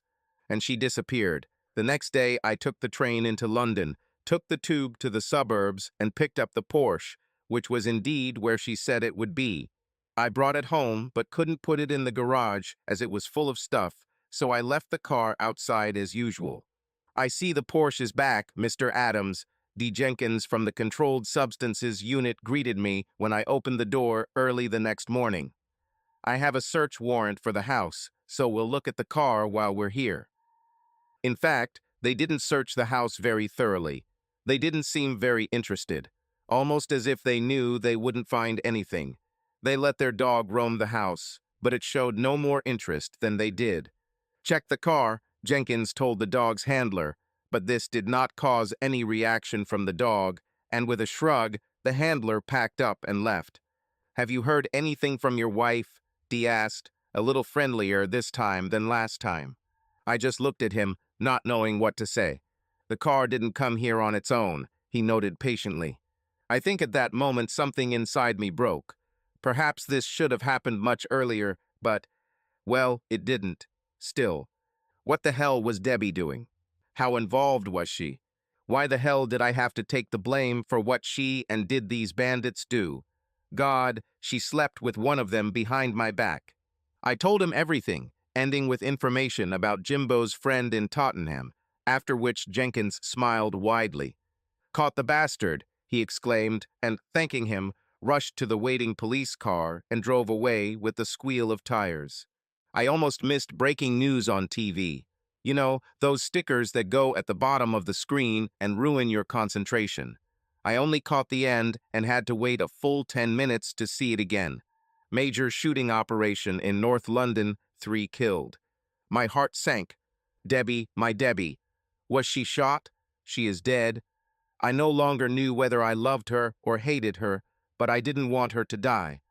And she disappeared. The next day, I took the train into London, took the tube to the suburbs, and picked up the Porsche, which was indeed where she said it would be. I brought it home, but couldn't put it in the garage as it was full of stuff, so I left the car outside as usual. I see the Porsche is back, Mr. Adams. D. Jenkins from the Controlled Substances Unit greeted me when I opened the door early the next morning. I have a search warrant for the house, so we'll look at the car while we're here. In fact, they didn't search the house very thoroughly. They didn't seem very interested, almost as if they knew they wouldn't find anything. They let their dog roam the house, but it showed no more interest than they did. Check the car, Jenkins told the dog's handler, but this did not cause any reaction from the dog, and with a shrug, the handler packed up and left. Have you heard anything from your wife? Dee asked, a little friendlier this time than last time. I just looked at him, not knowing what to say. The car didn't come here on its own, he noted patiently. I think at that moment something inside me broke. Perhaps this should have happened much earlier, but, well, it didn't. Still, what the hell was Debbie doing? How involved was she? Why the hell did I have to take the blame for what she and did these bandits do? God, she slept with one of them behind my back. I told him everything, ending with information about Jimbo's friend in Tottenham, after which Jenkins smiled widely. Caught the bastard, he exclaimed, and, thanking him, rushed to the waiting police car and drove away with the squeal of tires. I almost missed breaking news on TV. You know, those stickers that go at the bottom of the screen and ruin your concentration. I only caught the end and had to wait a full 10 minutes to see it again. Major shooting operation in North London, 3 killed. My heart sank. Debbie, my Debbie. Was she shot? She is dead. I no longer knew whether I loved her or hated her, but I didn't want her to die.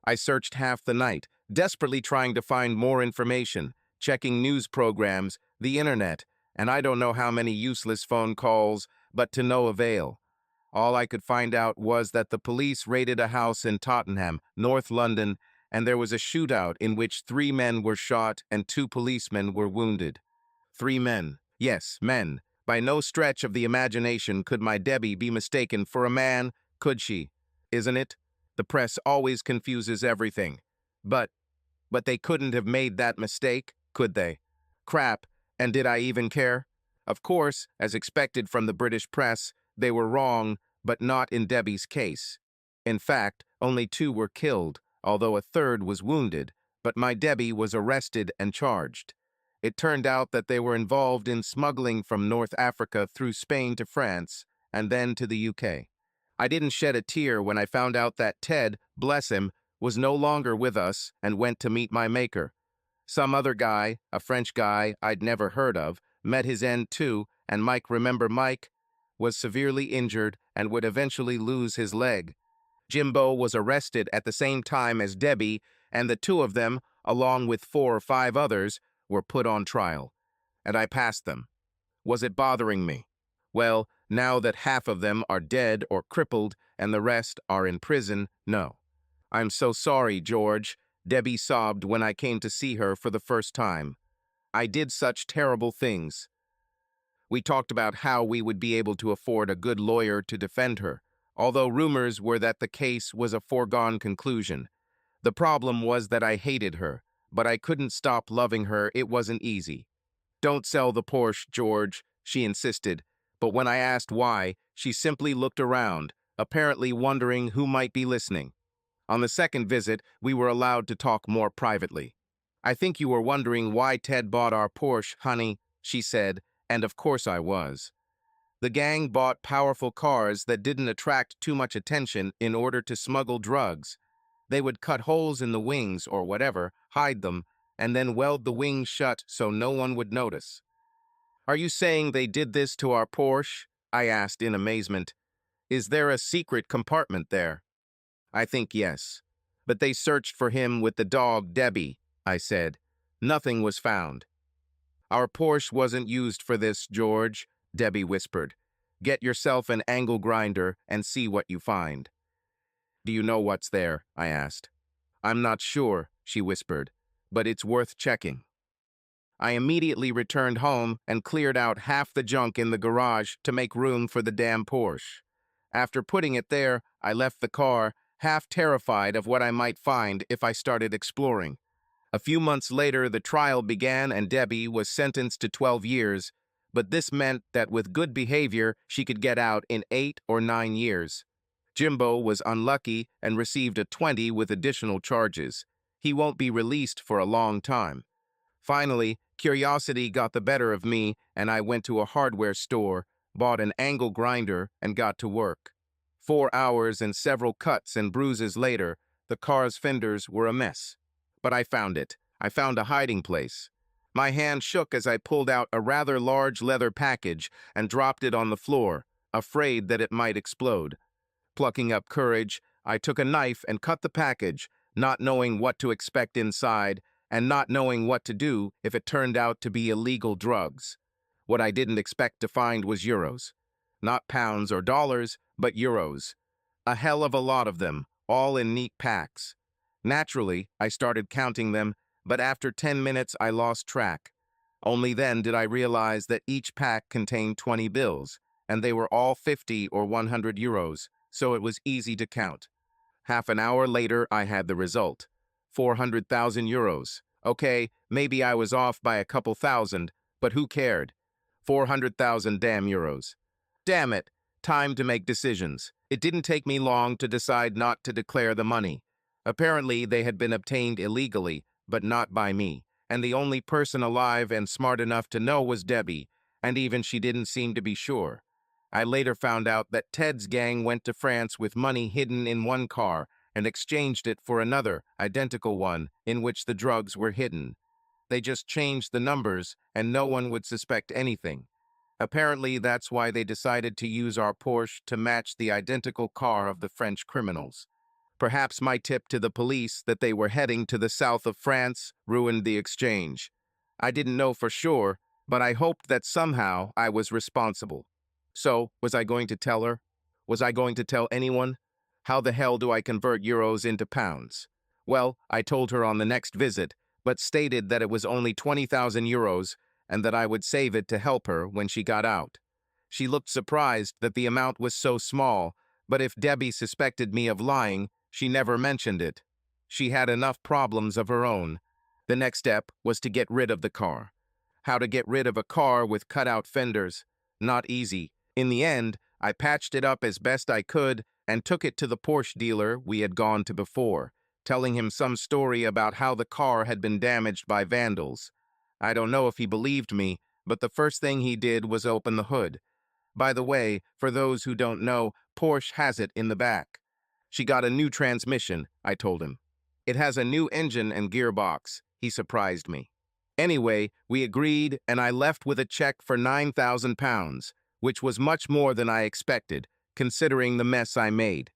I searched half the night, desperately trying to find more information, checking news programs, the internet, and I don't know how many useless phone calls, but to no avail. All I could find out was that the police raided a house in Tottenham, North London, and there was a shootout in which 3 men were shot and 2 policemen were wounded. 3 men. Yes, men. By no stretch of the imagination could my Debbie be mistaken for a man, could she? Isn't it? The press always confuses everything. But they couldn't have made that mistake, could they? Crap, and did I even care? Of course, as expected from the British press, they were wrong, but not in Debbie's case. In fact, only 2 were killed, although a 3rd was wounded, but my Debbie was arrested and charged. It turned out that they were involved in smuggling from North Africa through Spain to France, and then to the UK. I didn't shed a tear when I found out that Ted, bless him, was no longer with us and went to meet my maker. Some other guy, a French guy I'd never heard of, met his end too, and Mike, remember Mike, was severely injured and would eventually lose his leg. Jimbo was arrested at the same time as Debbie, and the 2 of them, along with 4 or 5 others, were put on trial. And I passed them. Was it bothering me? Well, now that half of them are dead or crippled and the rest are in prison, no. I'm so sorry, George, Debbie sobbed when I came to see her for the first time. I did such terrible things. We talked about how we would be able to afford a good lawyer to defend her, although rumors were that the case was a foregone conclusion. The problem was that I hated her, but I couldn't stop loving her. It wasn't easy. Don't sell the Porsche, George, she insisted, but when I asked why, she simply looked around, apparently wondering who might be listening. On the second visit, we were allowed to talk more privately. I think you were wondering why Ted bought our Porsche, honey, she said, and of course I was. The gang bought powerful cars that didn't attract too much attention in order to smuggle drugs. They would cut holes in the wings or whatever, hide them, and then weld the wings shut so no one would notice. Are you saying they did this to our Porsche? I asked in amazement. Is there a secret compartment there? I think yes. But they searched for him with the dog Debbie, I said. Nothing was found. Our Porsche wasn't used for this, George, Debbie whispered. Get yourself an angle grinder and see what you find. Do you know what's there? I asked. I'm not sure, she whispered, but it's worth checking. I immediately returned home and cleared out half the junk in the garage to make room for the damn Porsche. After putting it there, I left the car, half terrified of what I might find if I started exploring. A few months later, the trial began and Debbie was sentenced to 12 years, but this meant that with good behavior, she could get out in 8 or 9 years. Jimbo was unlucky and received a 20 with additional charges. He won't be released for a long time. Finally, curiosity got the better of me, and I went to a hardware store, bought an angle grinder, and got to work. 4 hours and several cuts and bruises later, the car's fenders were a mess. But I found it. I found a hiding place. My hand shook as I pulled out a rather large leather package and dropped it on the floor, afraid that it might explode. Plucking up courage, I took a knife and cut the package, not knowing what to expect inside and not knowing what to do if it turned out to be illegal drugs. What I didn't expect to find was euros. Not pounds or dollars, but euros. A hell of a lot of them, all in neat packs. Naturally, I started counting them, but after 10 minutes I lost track. Only then did I realize that each pack contained 20 bills, and they were all 50 or 100 euros, so it was easy to count. Half an hour later, I had the result. 400,000 euros. Okay, maybe I was off by a couple thousand, but who cared? 400,000 damn euros. Damn it, time to make decisions. It didn't take me long to decide not to declare the money. Apparently, they had been obtained illegally, but not by me, and the only person alive and smart enough to know was Debbie, and even she didn't seem to be sure. I later found out that Ted's gang went to France with money hidden in one car and exchanged it for another, identical one, in which the drugs were hidden. They just changed the numbers, and no one would suspect anything. Apparently, that's why they decided to use our Porsche to match the identical car of the French criminals. Perhaps my tip to the police that they were heading to the south of France ruined the exchange. I didn't know for sure, but I hoped that somehow I was responsible. So, was I going to tell her? Was I going to tell anyone? How the hell do I convert euros into pounds? Well, I told her on the next visit, but stated that it was only 20,000 euros and that I would save it to help her when she got out. She looked surprised that the amount was so small, but if Debbie suspected me of lying, she never mentioned it. She had enough problems of her own. The next step was to get rid of the car. How to get rid of a car with cut-out fenders? Not easy. In the end, I patched it up as best I could and took it to the Porsche dealer we had gone to before, telling him some story about how the car had been damaged by vandals. I don't know if he believed me, but the first thing he did was open the hood. By the way, for those who don't know, Porsche has it in the back. She got a new transmission, I told him. It has a new engine and gearbox. He surprised me. Anyway, we agreed, and I left with a check for £9,000, which was much more than I expected, considering the mess I made.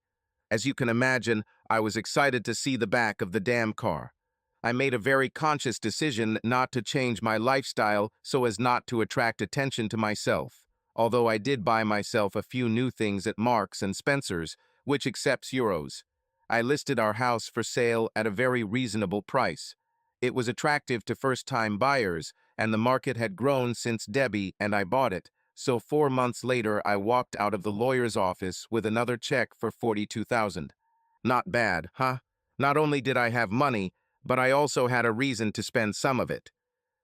As you can imagine, I was excited to see the back of the damn car. I made a very conscious decision not to change my lifestyle so as not to attract attention to myself, although I did buy myself a few new things at Marks and Spencer's, which accepts euros. I listed our house for sale at a very reasonable price. It was attractive to first-time buyers, and the market had grown since Debbie and I bought it, so 4 months later I walked out of the lawyer's office with another check for 42,000. Not bad, huh? Not only did I have money, but I also had a reason to spend some of it.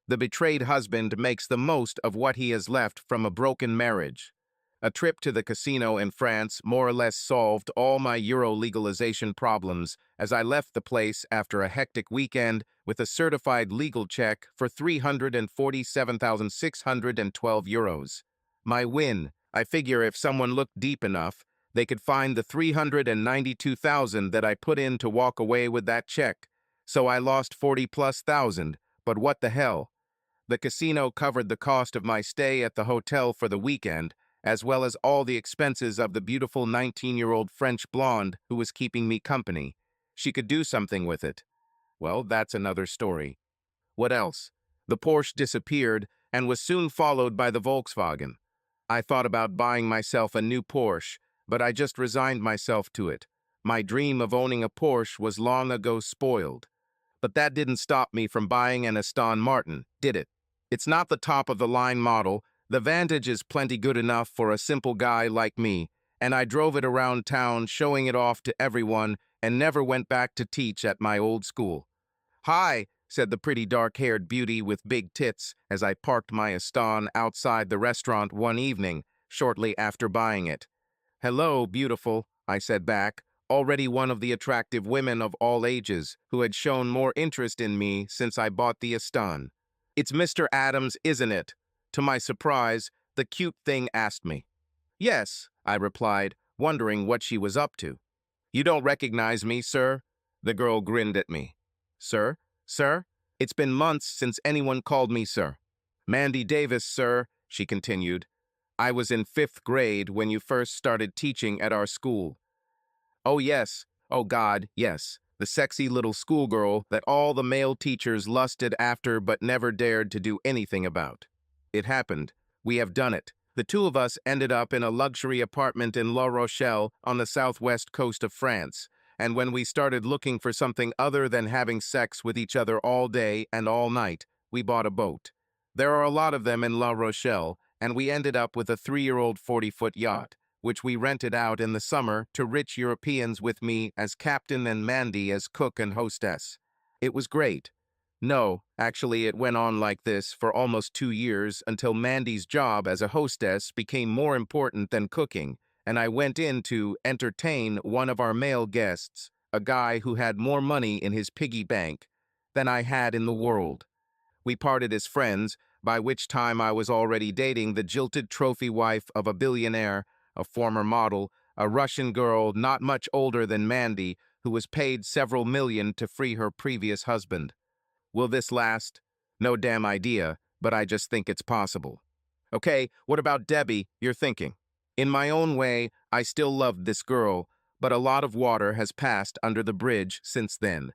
The betrayed husband makes the most of what he has left from a broken marriage. A trip to the casino in France more or less solved all my euro legalization problems as I left the place after a hectic weekend with a certified legal check for 347,612 euros. My win. I figure if someone looked deep enough, They could find the 392,000 that I put in to walk away with that check. So I lost 40 plus thousand, but what the hell? The casino covered the cost of my stay at the hotel for the weekend, as well as all the expenses of the beautiful 19-year-old French blonde who was keeping me company. She could do something with it. Well, that's another story. What else? The Porsche disappeared and was soon followed by the Volkswagen. I thought about buying myself a new Porsche, but I just resigned myself to it. My dream of owning a Porsche was long ago spoiled. But that didn't stop me from buying an Aston Martin, did it? It's not the top-of-the-line model. The Vantage is plenty good enough for a simple guy like me, and I drove it around town showing it off to everyone and never went back to teach at my old school. "Hi," said the pretty dark-haired beauty with big tits as I parked my Aston outside the restaurant one evening, shortly after buying it. "Hello, beautiful," I said back, already one of the attractive women of all ages who had shown more interest in me since I bought the Aston. "It's Mr. Adams, isn't it?" To my surprise, the cute thing asked me. "Yes," I replied, wondering what she was up to. "You don't recognize me, sir?" The girl grinned at me. "Sir? Sir? It's been months since anyone called me sir." "Mandy Davis, sir," she continued. "I was in 5th grade when you first started teaching at our school." "Oh, yes. Oh, God, yes. The sexy little schoolgirl that all the male teachers lusted after but never dared to do anything about. It happened. We have done it. The two of us ended up in a luxury apartment in La Rochelle on the southwest coast of France. And when we started looking for something other than having sex with each other all day and all night, we bought a boat. There are a lot of them in La Rochelle, and we ended up with a 3-year-old 40-foot yacht, which we rented out in the summer to rich Europeans with me as captain and Mandy as cook and hostess. It was great. No, actually it went on like this for almost 2 years until Mandy's job as a hostess became more important than cooking, and I went in to entertain one of our male guests, a guy who had more money in his piggy bank than I had in the world. We parted as friends, by which time I was already dating the jilted trophy wife of a billionaire, a former model, a Russian girl not much older than Mandy, who was paid several million to free her previous husband. Will this last? No damn idea, but I just think it's possible. Okay, what about Debbie, you're thinking? In my own way, I still loved this girl, but a lot of water has passed under the bridge since then.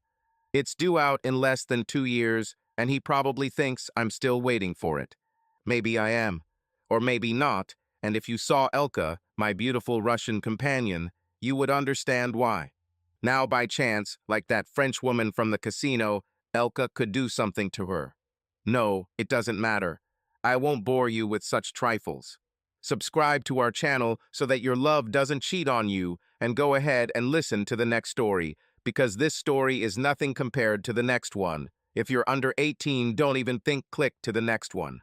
It's due out in less than 2 years, and he probably thinks I'm still waiting for it. Maybe I am. Or maybe not, and if you saw Elka, my beautiful Russian companion, you would understand why. Now by chance, like that French woman from the casino, Elka could do something to her. No, it doesn't matter. I won't bore you with such trifles. Subscribe to our channel so that your love doesn't cheat on you, and go ahead and listen to the next story, because this story is nothing compared to the next one. If you're under 18, don't even think click to the next one.